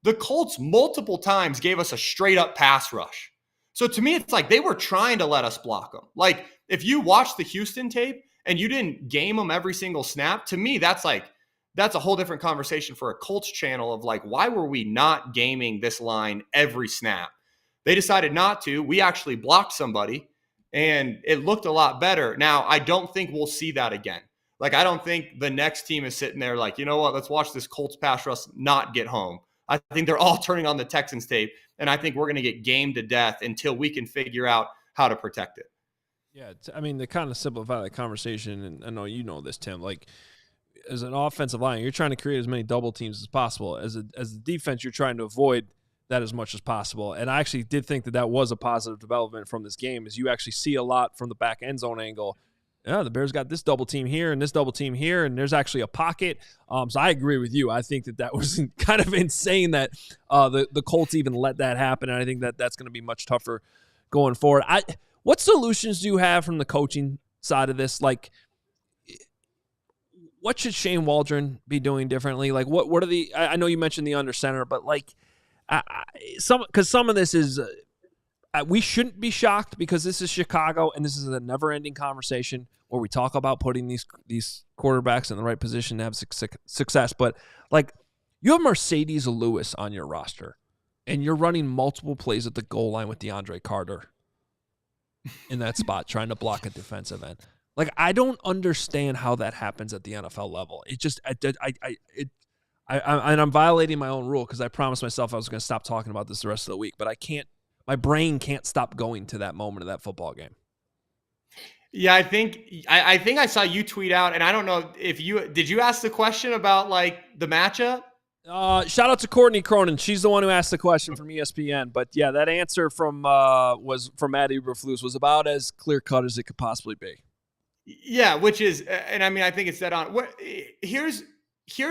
The Colts multiple times gave us a straight up pass rush. So to me, it's like they were trying to let us block them. Like if you watch the Houston tape and you didn't game them every single snap, to me, that's a whole different conversation for a Colts channel of like, why were we not gaming this line every snap? They decided not to. We actually blocked somebody and it looked a lot better. Now, I don't think we'll see that again. Like, I don't think the next team is sitting there like, you know what, let's watch this Colts pass rush not get home. I think they're all turning on the Texans tape, and I think we're going to get gamed to death until we can figure out how to protect it. Yeah, to kind of simplify the conversation, and I know you know this, Tim, like as an offensive line, you're trying to create as many double teams as possible. As a defense, you're trying to avoid that as much as possible. And I actually did think that was a positive development from this game, is you actually see a lot from the back end zone angle. Yeah, the Bears got this double team here and this double team here, and there's actually a pocket. So I agree with you. I think that was kind of insane that the Colts even let that happen, and I think that that's going to be much tougher going forward. What solutions do you have from the coaching side of this? Like, what should Shane Waldron be doing differently? Like, what are the? I know you mentioned the under center, but like, some of this is. We shouldn't be shocked because this is Chicago and this is a never-ending conversation where we talk about putting these quarterbacks in the right position to have success. But, like, you have Mercedes Lewis on your roster, and you're running multiple plays at the goal line with DeAndre Carter in that spot trying to block a defensive end. Like, I don't understand how that happens at the NFL level. It just I'm violating my own rule because I promised myself I was going to stop talking about this the rest of the week, but I can't. My brain can't stop going to that moment of that football game. Yeah, I think I saw you tweet out, and I don't know if did you ask the question about like the matchup? Shout out to Courtney Cronin. She's the one who asked the question from ESPN. But yeah, that answer from Matt Eberflus was about as clear cut as it could possibly be. Yeah, which is, and I mean, I think it's dead on. Here's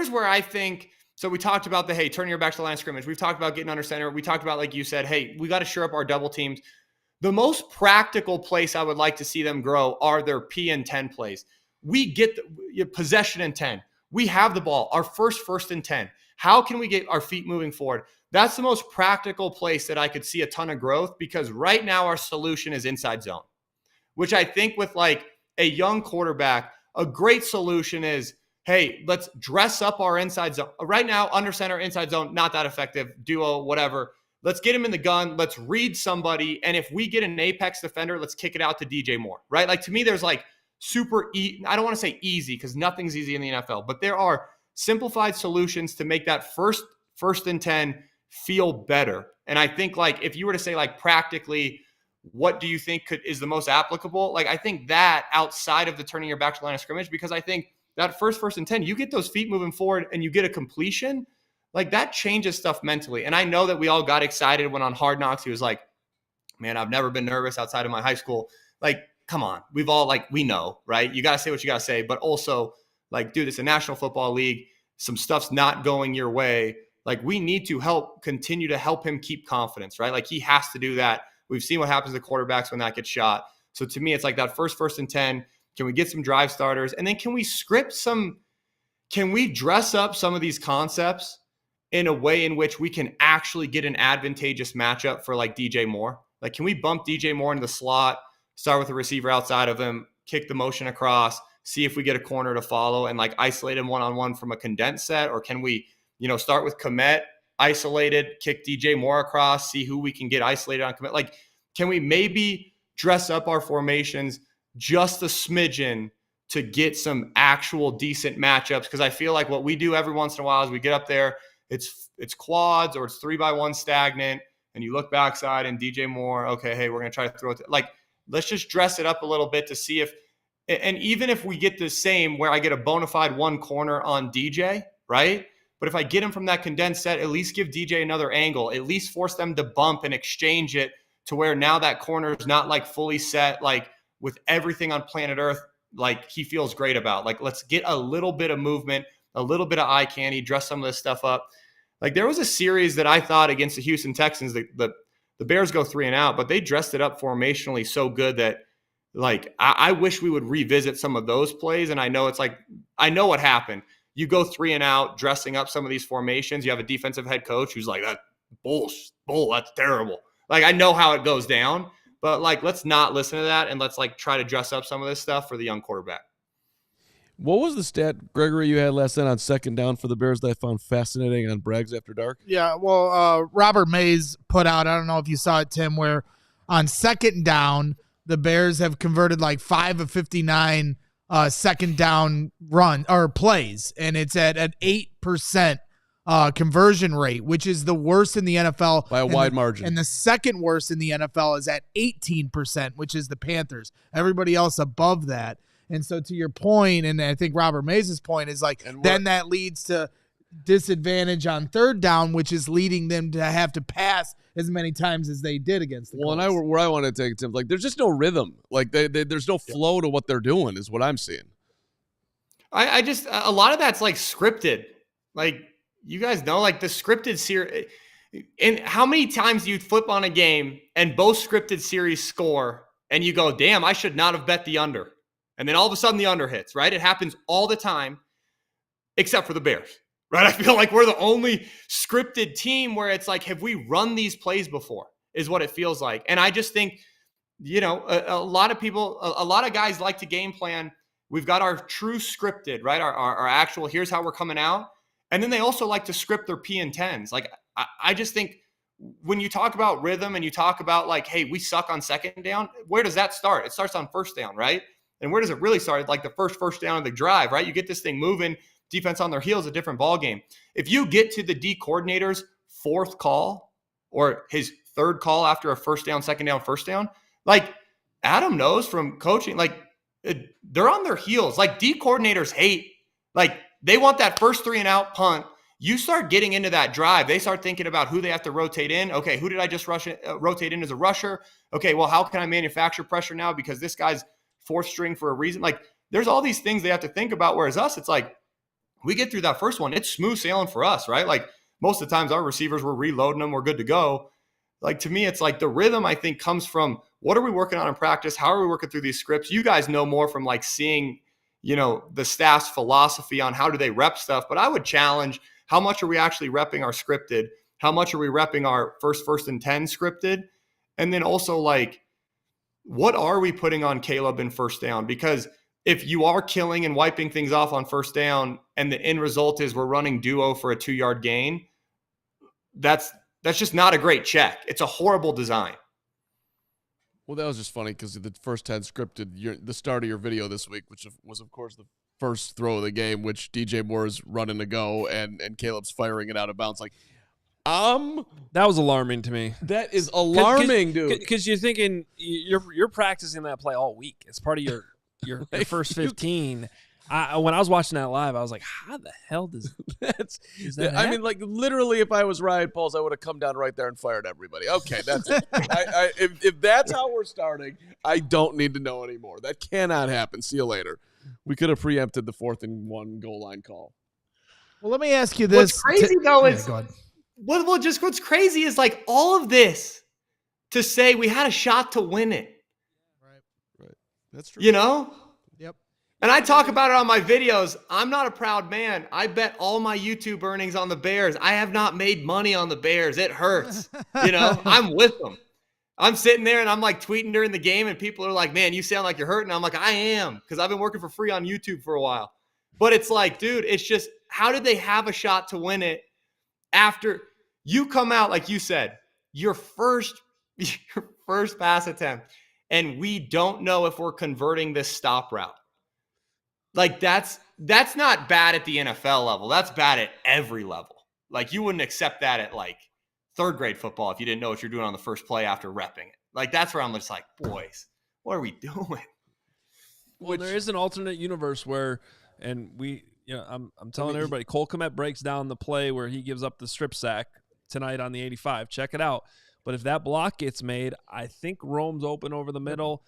where I think. So we talked about turn your back to the line of scrimmage. We've talked about getting under center. We talked about, like you said, hey, we got to shore up our double teams. The most practical place I would like to see them grow are their P and 10 plays. We get the possession and 10. We have the ball, our first and 10. How can we get our feet moving forward? That's the most practical place that I could see a ton of growth, because right now our solution is inside zone, which I think with like a young quarterback, a great solution is, hey, let's dress up our inside zone. Right now, under center, inside zone, not that effective, duo, whatever. let's get him in the gun. Let's read somebody. And if we get an apex defender, let's kick it out to DJ Moore, right? Like, to me, there's like I don't want to say easy because nothing's easy in the NFL, but there are simplified solutions to make that first and 10 feel better. And I think, like, if you were to say, like, practically, what do you think is the most applicable? Like, I think that outside of the turning your back to the line of scrimmage, because I think that first and 10, you get those feet moving forward and you get a completion, like, that changes stuff mentally. And I know that we all got excited when on Hard Knocks, he was like, man, I've never been nervous outside of my high school. Like, come on. We've all, like, we know, right? You got to say what you got to say, but also, like, dude, it's a National Football League. Some stuff's not going your way. Like, we need to continue to help him keep confidence, right? Like, he has to do that. We've seen what happens to quarterbacks when that gets shot. So to me, it's like that first and 10. Can we get some drive starters? And then can we dress up some of these concepts in a way in which we can actually get an advantageous matchup for, like, DJ Moore? Like, can we bump DJ Moore into the slot, start with a receiver outside of him, kick the motion across, see if we get a corner to follow and, like, isolate him one-on-one from a condensed set? Or can we, start with Komet isolated, kick DJ Moore across, see who we can get isolated on Komet? Like, can we maybe dress up our formations just a smidgen to get some actual decent matchups? Because I feel like what we do every once in a while is we get up there, it's quads or it's 3x1 stagnant, and you look backside and DJ Moore, okay, hey, we're going to try to throw it. Like, let's just dress it up a little bit to see if, and even if we get the same where I get a bona fide one corner on DJ, right? But if I get him from that condensed set, at least give DJ another angle, at least force them to bump and exchange it to where now that corner is not, like, fully set, like, with everything on planet Earth, like, he feels great about. Like, let's get a little bit of movement, a little bit of eye candy, dress some of this stuff up. Like, there was a series that I thought against the Houston Texans, the Bears go 3 and out, but they dressed it up formationally so good that, like, I wish we would revisit some of those plays. And I know it's like, I know what happened. You go 3 and out, dressing up some of these formations. You have a defensive head coach who's like, that bull, that's terrible. Like, I know how it goes down, but, like, let's not listen to that. And let's, like, try to dress up some of this stuff for the young quarterback. What was the stat, Gregory, you had last night on second down for the Bears that I found fascinating on Brags After Dark? Yeah, well, Robert Mays put out, I don't know if you saw it, Tim, where on second down, the Bears have converted like 5 of 59 second down run or plays, and it's at an 8% conversion rate, which is the worst in the NFL by a wide margin. And the second worst in the NFL is at 18%, which is the Panthers. Everybody else above that. And so to your point, and I think Robert Mays' point is like, then that leads to disadvantage on third down, which is leading them to have to pass as many times as they did against the Colts. And where I want to take it, Tim, like, there's just no rhythm. Like, there's no flow to what they're doing is what I'm seeing. I just, a lot of that's, like, scripted. Like, you guys know, like, the scripted series. And how many times do you flip on a game and both scripted series score and you go, damn, I should not have bet the under. And then all of a sudden the under hits, right? It happens all the time, except for the Bears, right? I feel like we're the only scripted team where it's like, have we run these plays before is what it feels like. And I just think, a lot of people, a lot of guys like to game plan. We've got our true scripted, right? Our actual, here's how we're coming out. And then they also like to script their P and 10s. Like, I just think when you talk about rhythm and you talk about, like, hey, we suck on second down, where does that start? It starts on first down, right? And where does it really start? Like the first down of the drive, right? You get this thing moving, defense on their heels, a different ball game. If you get to the D coordinator's fourth call or his third call after a first down, second down, first down, like Adam knows from coaching, like they're on their heels. Like D coordinators hate, like they want that first 3 and out punt. You start getting into that drive. They start thinking about who they have to rotate in. Okay, who did I just rotate in as a rusher? Okay, well, how can I manufacture pressure now because this guy's fourth string for a reason? Like there's all these things they have to think about. Whereas us, it's like we get through that first one. It's smooth sailing for us, right? Like most of the times our receivers, we're reloading them. We're good to go. Like to me, it's like the rhythm I think comes from what are we working on in practice? How are we working through these scripts? You guys know more from like seeing, the staff's philosophy on how do they rep stuff. But I would challenge, how much are we actually repping our scripted? How much are we repping our first and 10 scripted? And then also like, what are we putting on Caleb in first down? Because if you are killing and wiping things off on first down and the end result is we're running duo for a 2-yard gain, that's That's just not a great check. It's a horrible design. Well, that was just funny because the first 10 scripted the start of your video this week, which was, of course, the first throw of the game, which DJ Moore is running to go and Caleb's firing it out of bounds. Like, that was alarming to me. that is alarming, dude. Because you're thinking you're practicing that play all week. It's part of your first 15. When I was watching that live, I was like, how the hell does that happen? mean, like, literally, if I was Ryan Pauls, I would have come down right there and fired everybody. Okay, that's it. If that's how we're starting, I don't need to know anymore. That cannot happen. See you later. We could have preempted the 4th and 1 goal line call. Well, let me ask you this. What's crazy, though, is go ahead. what's crazy is, like, all of this to say we had a shot to win it. Right. That's true. You know? Yep. And I talk about it on my videos. I'm not a proud man. I bet all my YouTube earnings on the Bears. I have not made money on the Bears. It hurts. You know, I'm with them. I'm sitting there and I'm like tweeting during the game and people are like, man, you sound like you're hurting. I'm like, I am, because I've been working for free on YouTube for a while. But it's like, dude, it's just, how did they have a shot to win it after you come out, like you said, your first pass attempt, and we don't know if we're converting this stop route? Like, that's not bad at the NFL level. That's bad at every level. Like, you wouldn't accept that at, like, 3rd grade football if you didn't know what you're doing on the first play after repping it. Like, that's where I'm just like, boys, what are we doing? Well, there is an alternate universe where, and I'm telling everybody, Cole Kmet breaks down the play where he gives up the strip sack tonight on the 85. Check it out. But if that block gets made, I think Rome's open over the middle.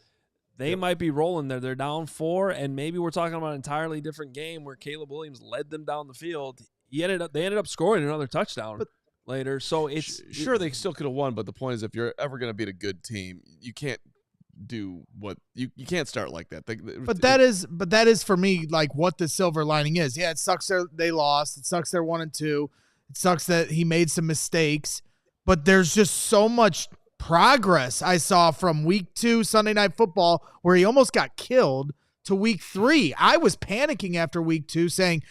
They might be rolling there. They're down 4, and maybe we're talking about an entirely different game where Caleb Williams led them down the field. They ended up scoring another touchdown later. So it's sure they still could have won, but the point is, if you're ever going to beat a good team, you can't do what you can't start like that. But that is for me like what the silver lining is. Yeah, it sucks they lost. It sucks they're 1-2. It sucks that he made some mistakes. But there's just so much progress I saw from week 2 Sunday Night Football, where he almost got killed, to week 3. I was panicking after week 2 saying,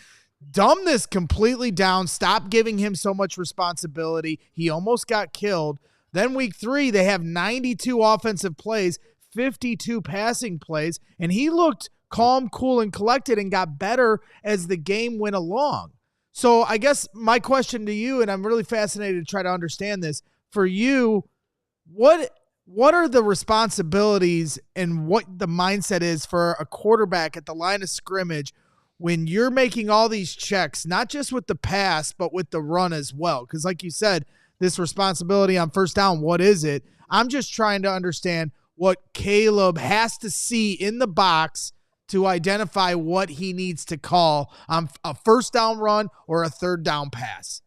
dumb this completely down. Stop giving him so much responsibility. He almost got killed. Then week 3, they have 92 offensive plays, 52 passing plays, and he looked calm, cool, and collected and got better as the game went along. So I guess my question to you, and I'm really fascinated to try to understand this, for you, what are the responsibilities and what the mindset is for a quarterback at the line of scrimmage when you're making all these checks, not just with the pass, but with the run as well? Because like you said, this responsibility on first down, what is it? I'm just trying to understand what Caleb has to see in the box to identify what he needs to call on a first down run or a third down pass.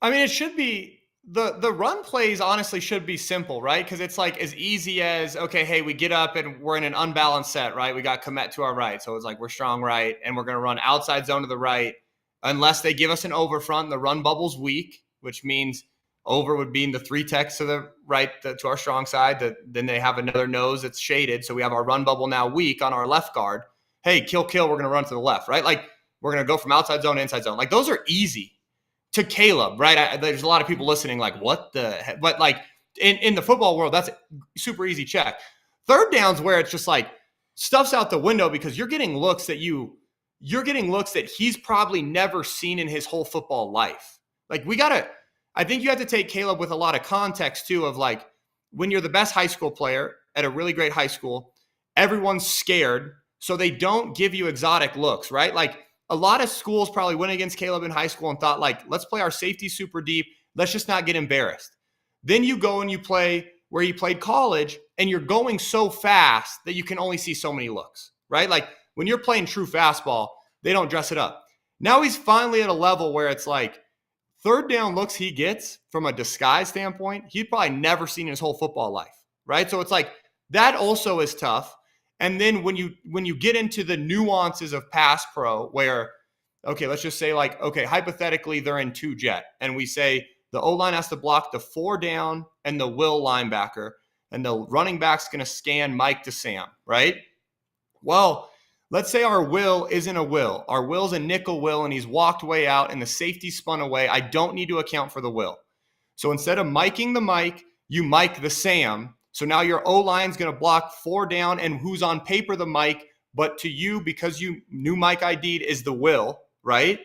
I mean, it should be the run plays honestly should be simple, right? Because it's like as easy as, okay, hey, we get up and we're in an unbalanced set, right? We got Kmet to our right. So it's like we're strong right, and we're going to run outside zone to the right unless they give us an over front. The run bubble's weak, which means over would be in the 3 techs to the right to our strong side. Then they have another nose that's shaded. So we have our run bubble now weak on our left guard. Hey, kill, we're going to run to the left, right? Like we're going to go from outside zone to inside zone. Like those are easy to Caleb, right? There's a lot of people listening like, what the heck? But like in the football world, that's a super easy check. Third down's where it's just like stuff's out the window because you're getting looks that he's probably never seen in his whole football life. Like I think you have to take Caleb with a lot of context too of like when you're the best high school player at a really great high school, everyone's scared. So they don't give you exotic looks, right? Like a lot of schools probably went against Caleb in high school and thought like, let's play our safety super deep. Let's just not get embarrassed. Then you go and you play where he played college and you're going so fast that you can only see so many looks, right? Like when you're playing true fastball, they don't dress it up. Now he's finally at a level where it's like third down looks he gets from a disguise standpoint, he'd probably never seen in his whole football life, right? So it's like that also is tough. And then when you get into the nuances of pass pro where, okay, let's just say like, okay, hypothetically they're in 2 jet and we say the O-line has to block the 4 down and the will linebacker and the running back's going to scan Mike to Sam, right? Well, let's say our will isn't a will. Our will's a nickel will and he's walked way out and the safety spun away. I don't need to account for the will. So instead of miking the Mike, you mic the Sam. So now your O-line's going to block 4 down and who's on paper the Mike, but to you, because you new Mike ID'd, is the Will, right?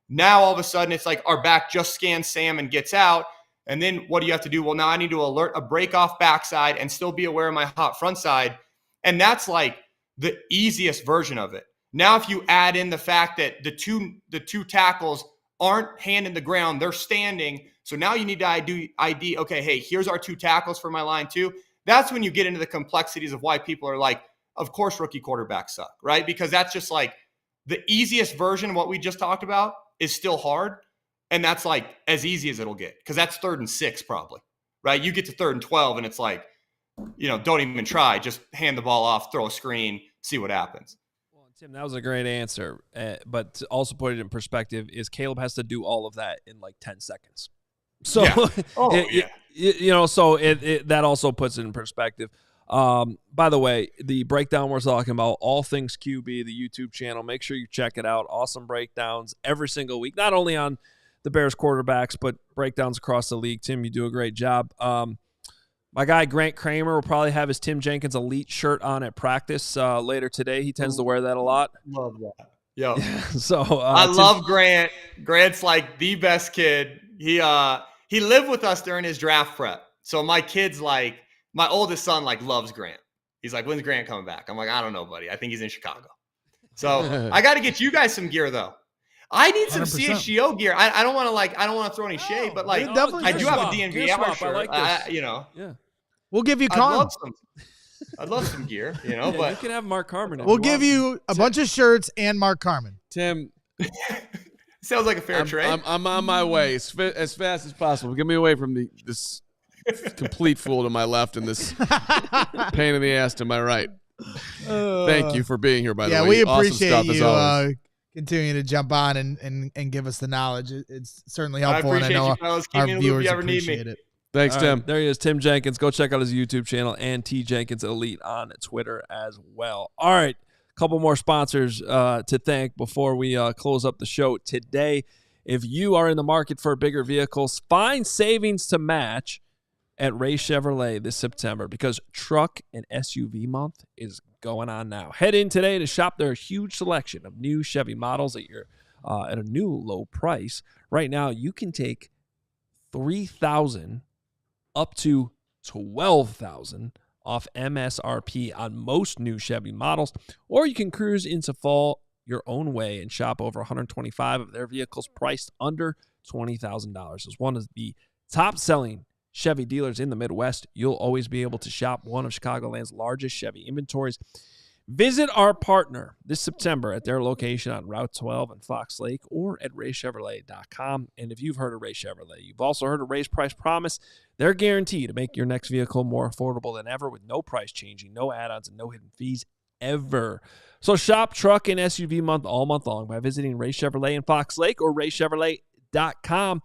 Now all of a sudden it's like our back just scans Sam and gets out. And then what do you have to do? Well, now I need to alert a break off backside and still be aware of my hot front side. And that's like the easiest version of it. Now, if you add in the fact that the two tackles aren't hand in the ground, they're standing. So now you need to ID, okay, hey, here's our 2 tackles for my line too. That's when you get into the complexities of why people are like, of course, rookie quarterbacks suck, right? Because that's just like the easiest version of what we just talked about is still hard. And that's like as easy as it'll get because that's 3rd and 6 probably, right? You get to 3rd and 12 and it's like, don't even try. Just hand the ball off, throw a screen, see what happens. Well, Tim, that was a great answer. But to also put it in perspective is Caleb has to do all of that in like 10 seconds. So, so that also puts it in perspective. By the way, the breakdown we're talking about, All Things QB, the YouTube channel, make sure you check it out. Awesome breakdowns every single week, not only on the Bears quarterbacks, but breakdowns across the league. Tim, you do a great job. My guy Grant Kramer will probably have his Tim Jenkins Elite shirt on at practice later today. He tends to wear that a lot. Love that. Yo. So I love Grant. Grant's like the best kid. He lived with us during his draft prep. So my kids my oldest son loves Grant. He's like, when's Grant coming back? I'm like, I don't know, buddy. I think he's in Chicago. So I got to get you guys some gear though. I need some 100%. CHGO gear. I don't want to throw any shade, but I do have a DNVR shirt. I like this. Yeah. We'll give you Carman. I'd love some gear, but you can have Mark Carman. We'll give you a bunch of shirts and Mark Carman. Tim, sounds like a fair trade. I'm on my way as fast as possible. Get me away from this complete fool to my left and this pain in the ass to my right. Thank you for being here, by the way. Yeah, we appreciate awesome stuff, you continuing to jump on and give us the knowledge. It's certainly helpful, and I know our viewers appreciate it. Thanks, Tim. Right, there he is, Tim Jenkins. Go check out his YouTube channel and T Jenkins Elite on Twitter as well. All right, a couple more sponsors to thank before we close up the show today. If you are in the market for bigger vehicles, find savings to match at Ray Chevrolet this September because Truck and SUV Month is going on now. Head in today to shop their huge selection of new Chevy models at a new low price. Right now, you can take $3,000 up to $12,000 off MSRP on most new Chevy models, or you can cruise into fall your own way and shop over 125 of their vehicles priced under $20,000. As one of the top-selling Chevy dealers in the Midwest, you'll always be able to shop one of Chicagoland's largest Chevy inventories. Visit our partner this September at their location on Route 12 in Fox Lake or at raychevrolet.com. And if you've heard of Ray Chevrolet, you've also heard of Ray's Price Promise. They're guaranteed to make your next vehicle more affordable than ever with no price changing, no add-ons, and no hidden fees ever. So shop Truck and SUV Month all month long by visiting Ray Chevrolet in Fox Lake or raychevrolet.com.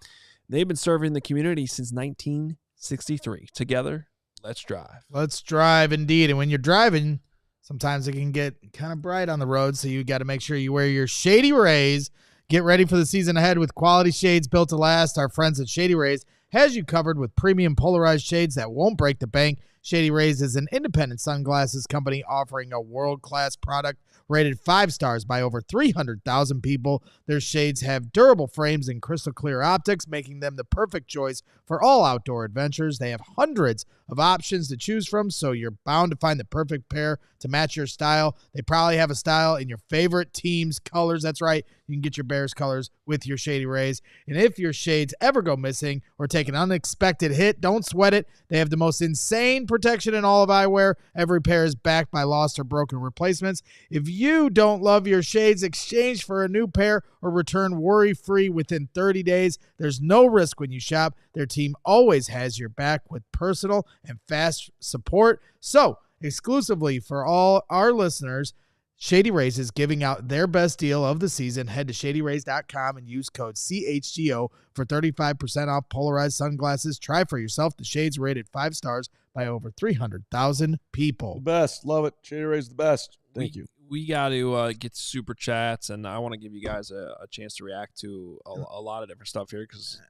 They've been serving the community since 1963. Together, let's drive. Let's drive, indeed. And when you're driving, sometimes it can get kind of bright on the road, so you got to make sure you wear your Shady Rays. Get ready for the season ahead with quality shades built to last. Our friends at Shady Rays has you covered with premium polarized shades that won't break the bank. Shady Rays is an independent sunglasses company offering a world-class product rated 5 stars by over 300,000 people. Their shades have durable frames and crystal clear optics, making them the perfect choice for all outdoor adventures. They have hundreds of options to choose from, so you're bound to find the perfect pair to match your style. They probably have a style in your favorite team's colors. That's right. You can get your Bears colors with your Shady Rays. And if your shades ever go missing or take an unexpected hit, don't sweat it. They have the most insane protection in all of eyewear. Every pair is backed by lost or broken replacements. If you don't love your shades, exchange for a new pair or return worry-free within 30 days. There's no risk when you shop. Their team always has your back with personal and fast support. So, exclusively for all our listeners, Shady Rays is giving out their best deal of the season. Head to shadyrays.com and use code CHGO for 35% off polarized sunglasses. Try for yourself the shades rated 5 stars by over 300,000 people. The best. Love it. Shady Rays the best. Thank you. we got to get super chats, and I want to give you guys a chance to react to a lot of different stuff here.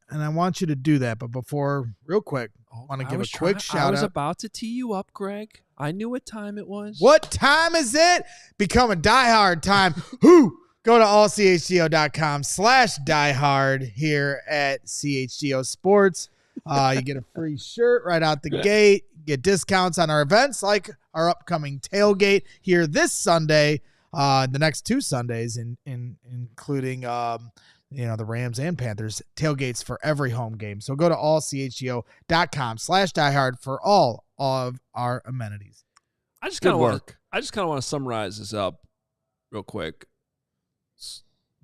And I want you to do that, but before, real quick, I want to give a quick shout out. I was about to tee you up, Greg. I knew what time it was. What time is it? Become a diehard time. Who? Go to allchgo.com/diehard here at CHGO Sports. You get a free shirt right out the gate. Get discounts on our events like our upcoming tailgate here this Sunday, the next 2 Sundays, including the Rams and Panthers tailgates for every home game. So go to allchgo.com/diehard for all of our amenities. I just kind of want to summarize this up real quick.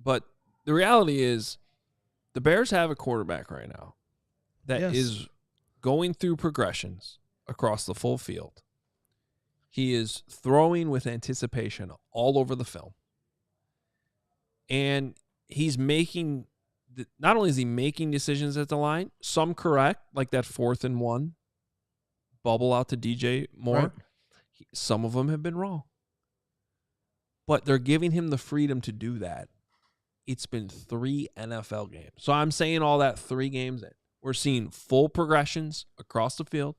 But the reality is the Bears have a quarterback right now that is going through progressions across the full field. He is throwing with anticipation all over the film. And he's making, not only is he making decisions at the line, some correct, like that 4th and 1 bubble out to DJ Moore. Right. Some of them have been wrong. But they're giving him the freedom to do that. It's been 3 NFL games. So I'm saying all that 3 games in. We're seeing full progressions across the field.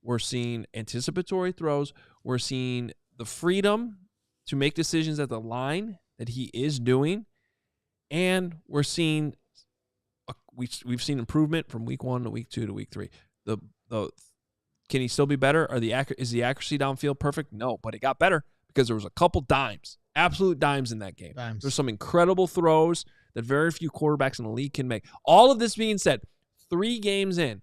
We're seeing anticipatory throws. We're seeing the freedom to make decisions at the line that he is doing. And we're seeing we've seen improvement from week 1 to week 2 to week 3. The can he still be better? Is the accuracy downfield perfect? No, but it got better because there was a couple dimes, absolute dimes in that game. There's some incredible throws that very few quarterbacks in the league can make. All of this being said, 3 games in,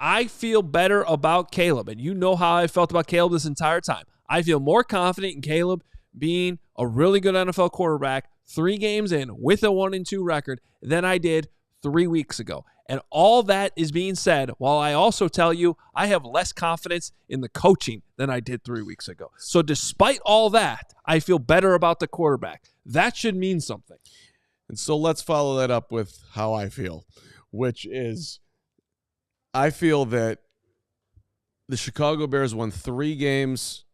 I feel better about Caleb, and you know how I felt about Caleb this entire time. I feel more confident in Caleb being a really good NFL quarterback 3 games in with a 1-2 record than I did 3 weeks ago. And all that is being said while I also tell you I have less confidence in the coaching than I did 3 weeks ago. So despite all that, I feel better about the quarterback. That should mean something. And so let's follow that up with how I feel, which is I feel that the Chicago Bears won 3 games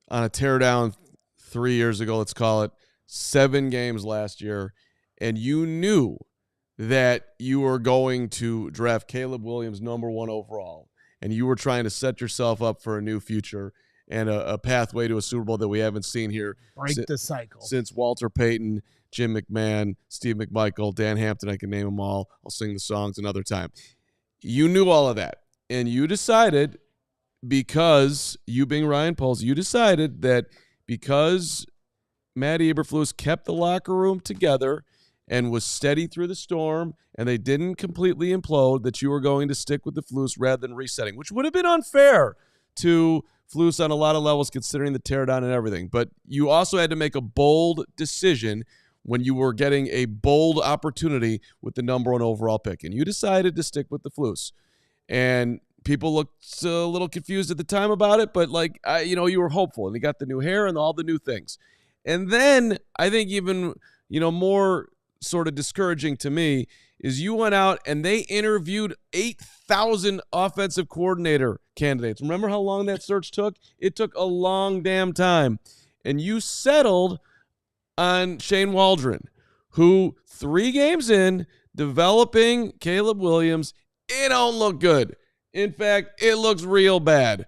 on a teardown 3 years ago, let's call it, 7 games last year, and you knew that you were going to draft Caleb Williams number 1 overall, and you were trying to set yourself up for a new future and a pathway to a Super Bowl that we haven't seen here. Break the cycle. Since Walter Payton, Jim McMahon, Steve McMichael, Dan Hampton, I can name them all. I'll sing the songs another time. You knew all of that, and you decided, because you being Ryan Poles, you decided that because Matt Eberflus kept the locker room together and was steady through the storm, and they didn't completely implode, that you were going to stick with the Flus rather than resetting, which would have been unfair to Flus on a lot of levels considering the teardown and everything. But you also had to make a bold decision when you were getting a bold opportunity with the number 1 overall pick, and you decided to stick with the Flus. And people looked a little confused at the time about it, but you were hopeful, and you got the new hair and all the new things. And then I think even more sort of discouraging to me is you went out and they interviewed 8,000 offensive coordinator candidates. Remember how long that search took? It took a long damn time. And you settled on Shane Waldron, who 3 games in, developing Caleb Williams, it don't look good. In fact, it looks real bad.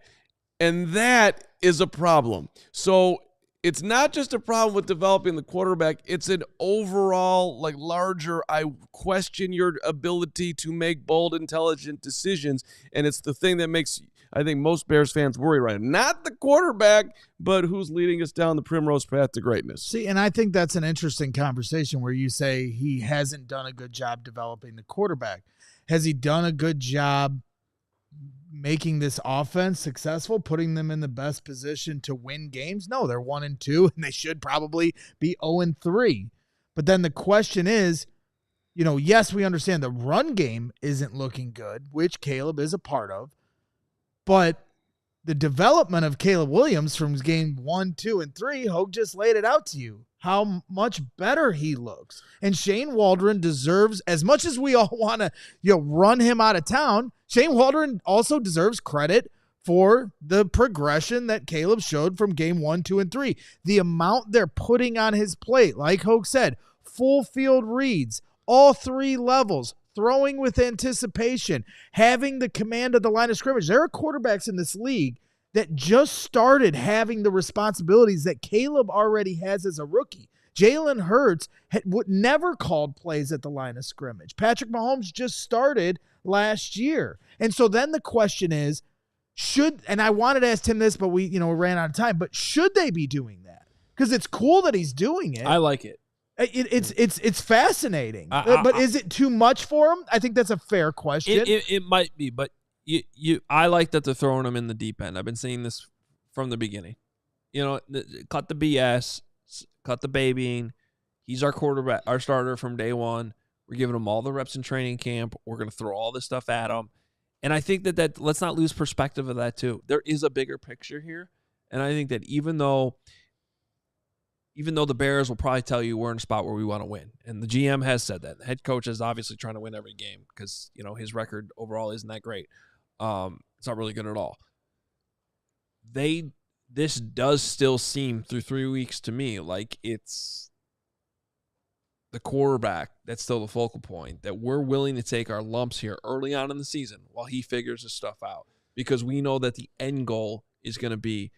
And that is a problem. So it's not just a problem with developing the quarterback. It's an overall, larger, I question your ability to make bold, intelligent decisions. And it's the thing that makes, I think, most Bears fans worry right now. Not the quarterback, but who's leading us down the primrose path to greatness. See, and I think that's an interesting conversation where you say he hasn't done a good job developing the quarterback. Has he done a good job making this offense successful, putting them in the best position to win games? No, they're 1-2, and they should probably be 0-3. But then the question is, yes, we understand the run game isn't looking good, which Caleb is a part of, but the development of Caleb Williams from game 1, 2, and 3, Hoge just laid it out to you, how much better he looks. And Shane Waldron deserves, as much as we all want to run him out of town, Shane Waldron also deserves credit for the progression that Caleb showed from game 1, 2, and 3. The amount they're putting on his plate, like Hoge said, full field reads, all 3 levels, throwing with anticipation, having the command of the line of scrimmage. There are quarterbacks in this league that just started having the responsibilities that Caleb already has as a rookie. Jalen Hurts would never called plays at the line of scrimmage. Patrick Mahomes just started last year. And so then the question is, and I wanted to ask Tim this, but we ran out of time, but should they be doing that? Because it's cool that he's doing it. I like it. It's fascinating. But is it too much for him? I think that's a fair question. It might be, but I like that they're throwing him in the deep end. I've been saying this from the beginning. Cut the BS, cut the babying. He's our quarterback, our starter from day one. We're giving him all the reps in training camp. We're going to throw all this stuff at him. And I think that let's not lose perspective of that too. There is a bigger picture here. And I think that even though the Bears will probably tell you we're in a spot where we want to win, and the GM has said that. The head coach is obviously trying to win every game because, his record overall isn't that great. It's not really good at all. This does still seem through 3 weeks to me like it's the quarterback that's still the focal point, that we're willing to take our lumps here early on in the season while he figures his stuff out, because we know that the end goal is going to be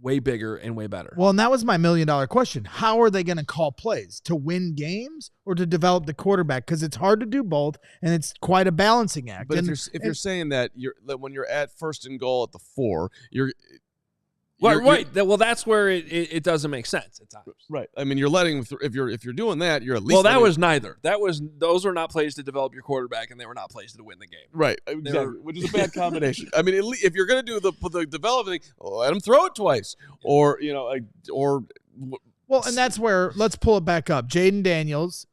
way bigger and way better. Well, and that was my $1 million question. How are they going to call plays? To win games or to develop the quarterback? Because it's hard to do both, and it's quite a balancing act. But if you're saying that when you're at first and goal at the 4, right. Well, that's where it doesn't make sense at times. Right. I mean, you're letting if you're doing that, you're at least. Well, that was neither. Those were not plays to develop your quarterback, and they were not plays to win the game. Right. Exactly. Which is a bad combination. I mean, if you're going to do the developing, let him throw it twice, or. Well, and that's where, let's pull it back up. Jayden Daniels,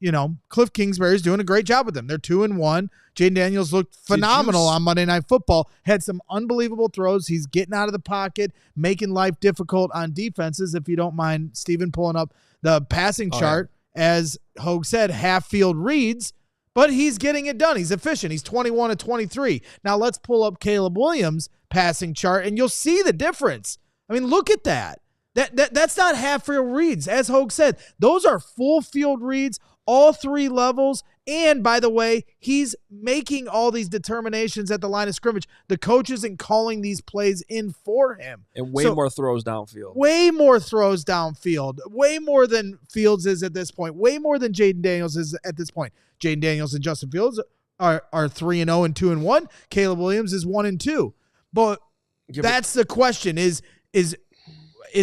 Cliff Kingsbury's doing a great job with them. They're 2-1. Jayden Daniels looked phenomenal on Monday Night Football, had some unbelievable throws. He's getting out of the pocket, making life difficult on defenses. If you don't mind, Steven, pulling up the passing chart, as Hoge said, half field reads, but he's getting it done. He's efficient. He's 21 of 23. Now let's pull up Caleb Williams' passing chart, and you'll see the difference. I mean, look at that. That's not half field reads. As Hoge said, those are full field reads, all 3 levels. And by the way, he's making all these determinations at the line of scrimmage. The coach isn't calling these plays in for him. And way more throws downfield. Way more throws downfield. Way more than Fields is at this point. Way more than Jayden Daniels is at this point. Jayden Daniels and Justin Fields are 3-0 and 2-1. Caleb Williams is 1-2. But that's the question: is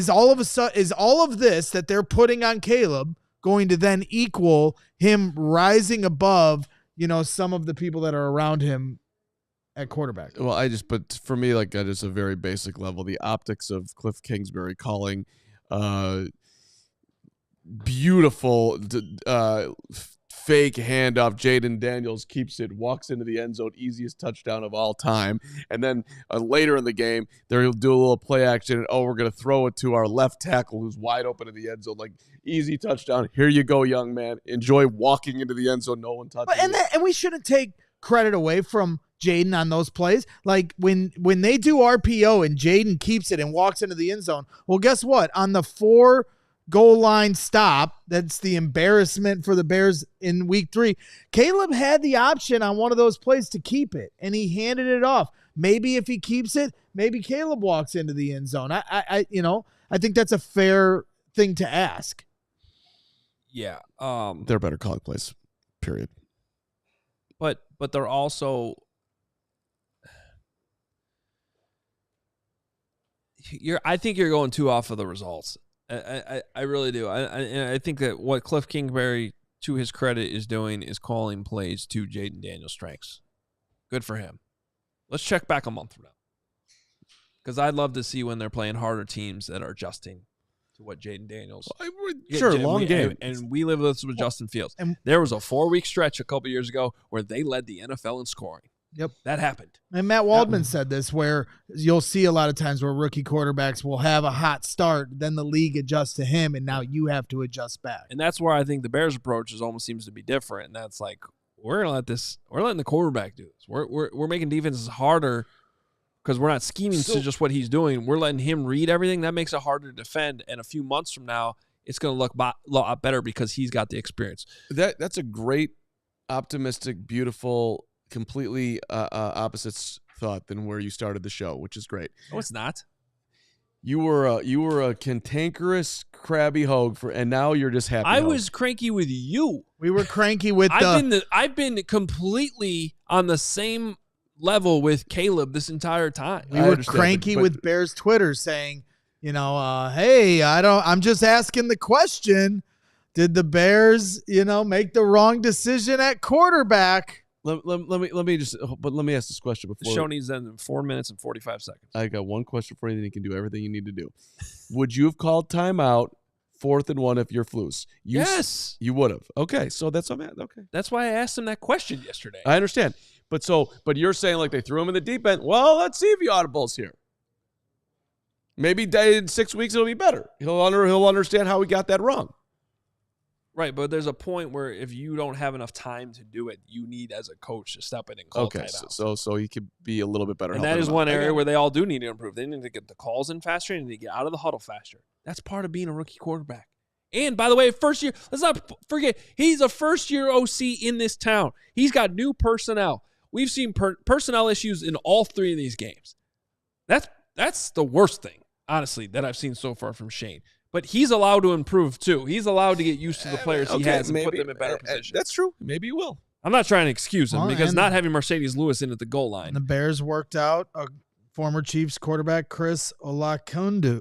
all of this that they're putting on Caleb going to then equal him rising above, some of the people that are around him at quarterback? Well, but for me, like, at just a very basic level, the optics of Cliff Kingsbury calling beautiful fake handoff. Jayden Daniels keeps it, walks into the end zone, easiest touchdown of all time. And then later in the game, they'll do a little play action. And, we're going to throw it to our left tackle who's wide open in the end zone. Like, easy touchdown. Here you go, young man. Enjoy walking into the end zone. No one touches you. And we shouldn't take credit away from Jayden on those plays. Like, when they do RPO and Jayden keeps it and walks into the end zone, well, guess what? On the 4 goal line stop, that's the embarrassment for the Bears in week 3, Caleb had the option on one of those plays to keep it, and he handed it off. Maybe if he keeps it, maybe Caleb walks into the end zone. I think that's a fair thing to ask. Yeah. They're better calling plays, period. But they're also I think you're going too off of the results. I really do. I think that what Cliff Kingsbury, to his credit, is doing is calling plays to Jayden Daniels' strengths. Good for him. Let's check back a month from now, because I'd love to see when they're playing harder teams that are adjusting to what Jayden Daniels. Long game. And we live this with Justin Fields. And there was a 4-week stretch a couple years ago where they led the NFL in scoring. Yep. That happened. And Matt Waldman said this, where you'll see a lot of times where rookie quarterbacks will have a hot start, then the league adjusts to him, and now you have to adjust back. And that's where I think the Bears' approach almost seems to be different. And that's like, we're letting the quarterback do this. We're making defenses harder because we're not scheming to just what he's doing. We're letting him read everything. That makes it harder to defend. And a few months from now, it's going to look a lot better because he's got the experience. That's a great, optimistic, beautiful, completely opposite thought than where you started the show, which is great. No, it's not. You were a cantankerous, crabby Hoge and now you're just happy. I Hoge. was cranky with you. We were cranky with I've been completely on the same level with Caleb this entire time. We were cranky with Bears Twitter saying, hey, I'm just asking the question. Did the Bears, make the wrong decision at quarterback? Let me ask this question before. The show needs to end in 4 minutes and 45 seconds. I got one question for you, then you can do everything you need to do. Would you have called timeout 4th and 1 if you're Flus? Yes. You would have. Okay, so that's what I'm at. Okay. That's why I asked him that question yesterday. I understand. But you're saying like they threw him in the deep end. Well, let's see if he audibles here. Maybe in 6 weeks it'll be better. He'll understand how we got that wrong. Right, but there's a point where if you don't have enough time to do it, you need as a coach to step in and call timeout. So he could be a little bit better. And that is one area where they all do need to improve. They need to get the calls in faster and they need to get out of the huddle faster. That's part of being a rookie quarterback. And by the way, first year, let's not forget, he's a first-year OC in this town. He's got new personnel. We've seen personnel issues in all 3 of these games. That's the worst thing, honestly, that I've seen so far from Shane. But he's allowed to improve, too. He's allowed to get used to the players he has and put them in better positions. That's true. Maybe he will. I'm not trying to excuse him because not having Mercedes Lewis in at the goal line. The Bears worked out former Chiefs quarterback Chris Olodkun.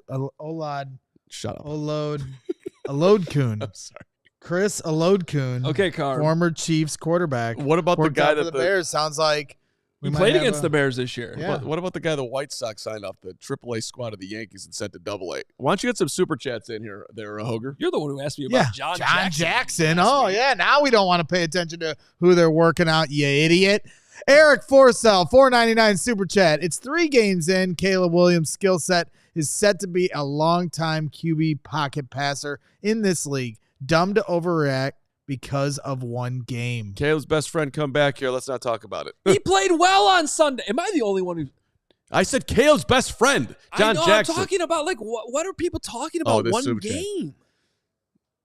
Shut up. Olodkun. I'm sorry. Chris Olodkun. Okay, Carm. Former Chiefs quarterback. What about the guy that the Bears sounds like he played against the Bears this year. Yeah. What about the guy the White Sox signed off the AAA squad of the Yankees and sent to AA? Why don't you get some super chats in here, Hoger? You're the one who asked me about John Jackson. Oh, yeah. Now we don't want to pay attention to who they're working out, you idiot. Eric Forsell, $4.99 super chat. It's 3 games in. Caleb Williams' skill set is set to be a long-time QB pocket passer in this league. Dumb to overreact because of 1 game. Caleb's best friend come back here. Let's not talk about it. He played well on Sunday. Am I the only one who... I said Caleb's best friend, John Jackson. I'm talking about, what are people talking about? 1 game.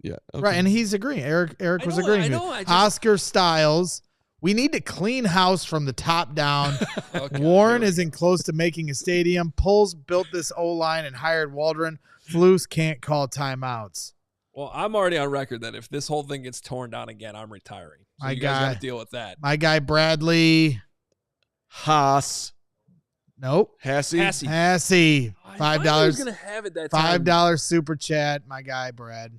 Yeah. Okay. Right, and he's agreeing. Eric was agreeing. Oscar Styles, we need to clean house from the top down. Okay, Warren isn't close to making a stadium. Pulls built this O-line and hired Waldron. Flus can't call timeouts. Well, I'm already on record that if this whole thing gets torn down again, I'm retiring. So you guys got to deal with that. My guy Bradley Haas. Nope. Hassie. $5. Gonna have it that time. $5 super chat. My guy Brad.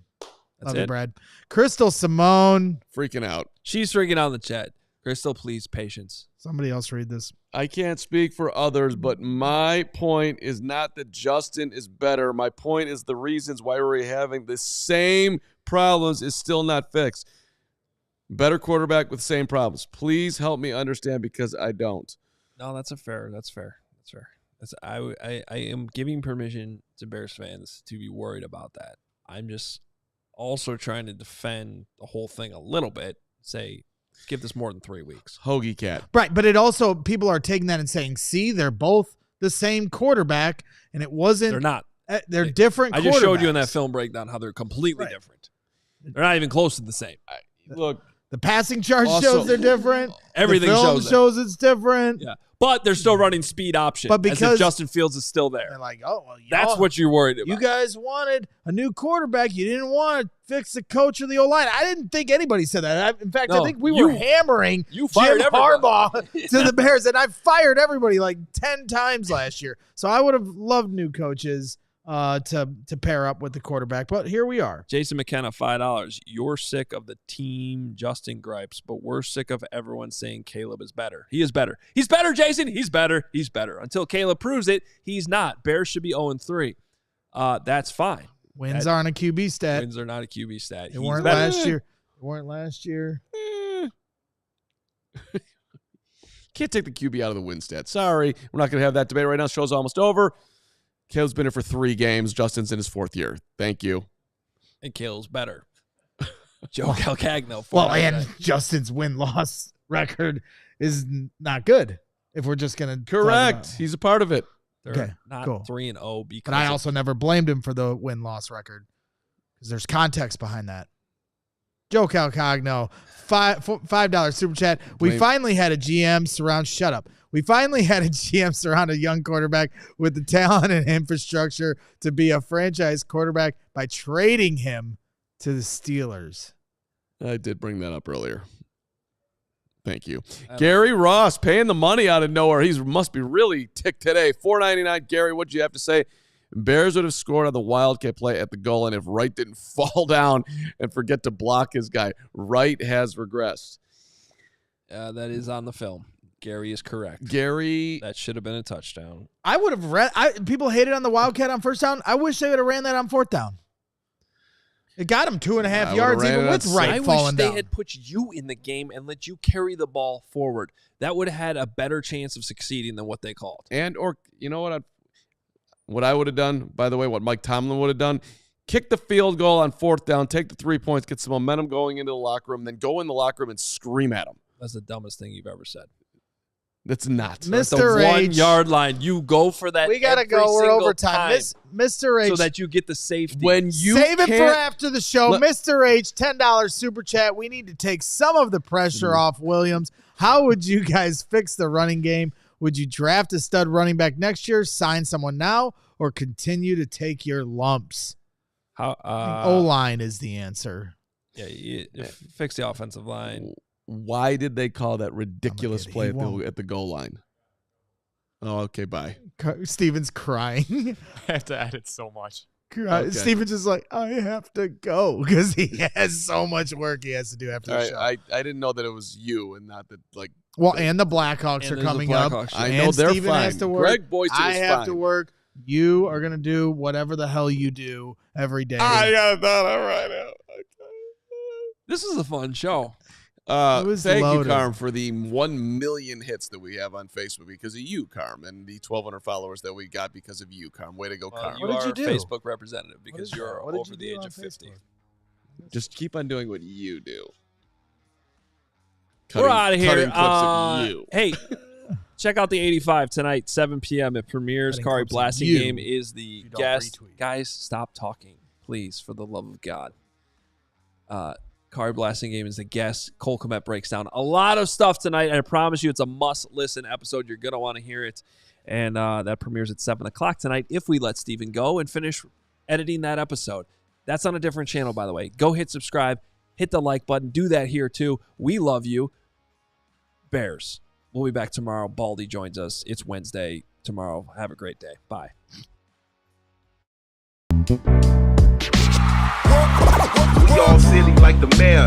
Love you, it? Brad. Crystal Simone. Freaking out. She's freaking out in the chat. Crystal, please, patience. Somebody else read this. I can't speak for others, but my point is not that Justin is better. My point is the reasons why we're having the same problems is still not fixed. Better quarterback with same problems. Please help me understand because I don't. No, that's fair. I am giving permission to Bears fans to be worried about that. I'm just also trying to defend the whole thing a little bit. Say, give this more than 3 weeks. Hoagie cat. Right, but it also, people are taking that and saying, see, they're both the same quarterback, and it wasn't. They're not. They're different quarterbacks. I just showed you in that film breakdown how they're completely different. They're not even close to the same. Look. The passing chart shows they're different. Everything the film shows it's different. Yeah, but they're still running speed option. But because as if Justin Fields is still there, they're like, oh, well, that's what you're worried about. You guys wanted a new quarterback. You didn't want to fix the coach or the O-line. I didn't think anybody said that. In fact, I think we were hammering Jim Harbaugh to the Bears, and I fired everybody like 10 times last year. So I would have loved new coaches to pair up with the quarterback, but here we are. Jason McKenna, $5. You're sick of the team Justin gripes, but we're sick of everyone saying Caleb is better. He is better. He's better, Jason. He's better. He's better. Until Caleb proves it, he's not. Bears should be 0-3. That's fine. Wins aren't a QB stat. Wins are not a QB stat. They weren't last year. They weren't last year. Can't take the QB out of the win stat. Sorry. We're not going to have that debate right now. Show's almost over. Caleb's been here for 3 games. Justin's in his 4th year. Thank you. And Caleb's better. Joe Calcagno. Well, and Justin's win-loss record is not good. If we're just gonna Correct. He's a part of it. They're Okay, not cool. 3-0 because But I also never blamed him for the win-loss record because there's context behind that. Joe Calcagno, $5 super chat. We finally had a GM surround. Shut up. We finally had a GM surround a young quarterback with the talent and infrastructure to be a franchise quarterback by trading him to the Steelers. I did bring that up earlier. Thank you. Gary Ross paying the money out of nowhere. He must be really ticked today. $4.99. Gary, what'd you have to say? Bears would have scored on the Wildcat play at the goal line if Wright didn't fall down and forget to block his guy. Wright has regressed. that is on the film. Gary is correct. Gary. That should have been a touchdown. I would have people hated on the Wildcat on first down. I wish they would have ran that on fourth down. It got him 2.5 yards even with Wright falling down. I wish they had put you in the game and let you carry the ball forward. That would have had a better chance of succeeding than what they called. And or you know what I would have done, by the way, what Mike Tomlin would have done, kick the field goal on fourth down, take the 3 points, get some momentum going into the locker room, then go in the locker room and scream at them. That's the dumbest thing you've ever said. That's not. Mr. The H. 1 yard line. You go for that. We gotta go. We're overtime. Mr. H. So that you get the safety. When you save it for after the show. Mr. H, $10 super chat. We need to take some of the pressure off Williams. How would you guys fix the running game? Would you draft a stud running back next year, sign someone now, or continue to take your lumps? O-line is the answer. Yeah, fix the offensive line. Why did they call that ridiculous play at the goal line? Oh, okay, bye. Steven's crying. I have to edit so much. Okay. Steven's just like, I have to go because he has so much work he has to do after the show. I didn't know that it was you and not that and the Blackhawks are coming up. I know they're Steven fine. has to work. Greg Boyce is I have fine. to work. You are going to do whatever the hell you do every day. I got that all right out. This is a fun show. Thank you, Carm, for the 1 million hits that we have on Facebook because of you, Carm, and the 1,200 followers that we got because of you, Carm. Way to go, Carm. You are a Facebook representative because you're over the age of 50. Just keep on doing what you do. We're out of here. Cutting clips of you. Hey, check out the 85 tonight, 7 p.m. It premieres. Kari Blasting Game is the guest. Guys, stop talking, please, for the love of God. Kari Blasting Game is the guest. Cole Kmet breaks down a lot of stuff tonight, and I promise you it's a must-listen episode. You're going to want to hear it, and that premieres at 7 o'clock tonight if we let Steven go and finish editing that episode. That's on a different channel, by the way. Go hit subscribe. Hit the like button. Do that here, too. We love you. Bears. We'll be back tomorrow. Baldy joins us. It's Wednesday tomorrow. Have a great day. Bye. We all silly like the mayor.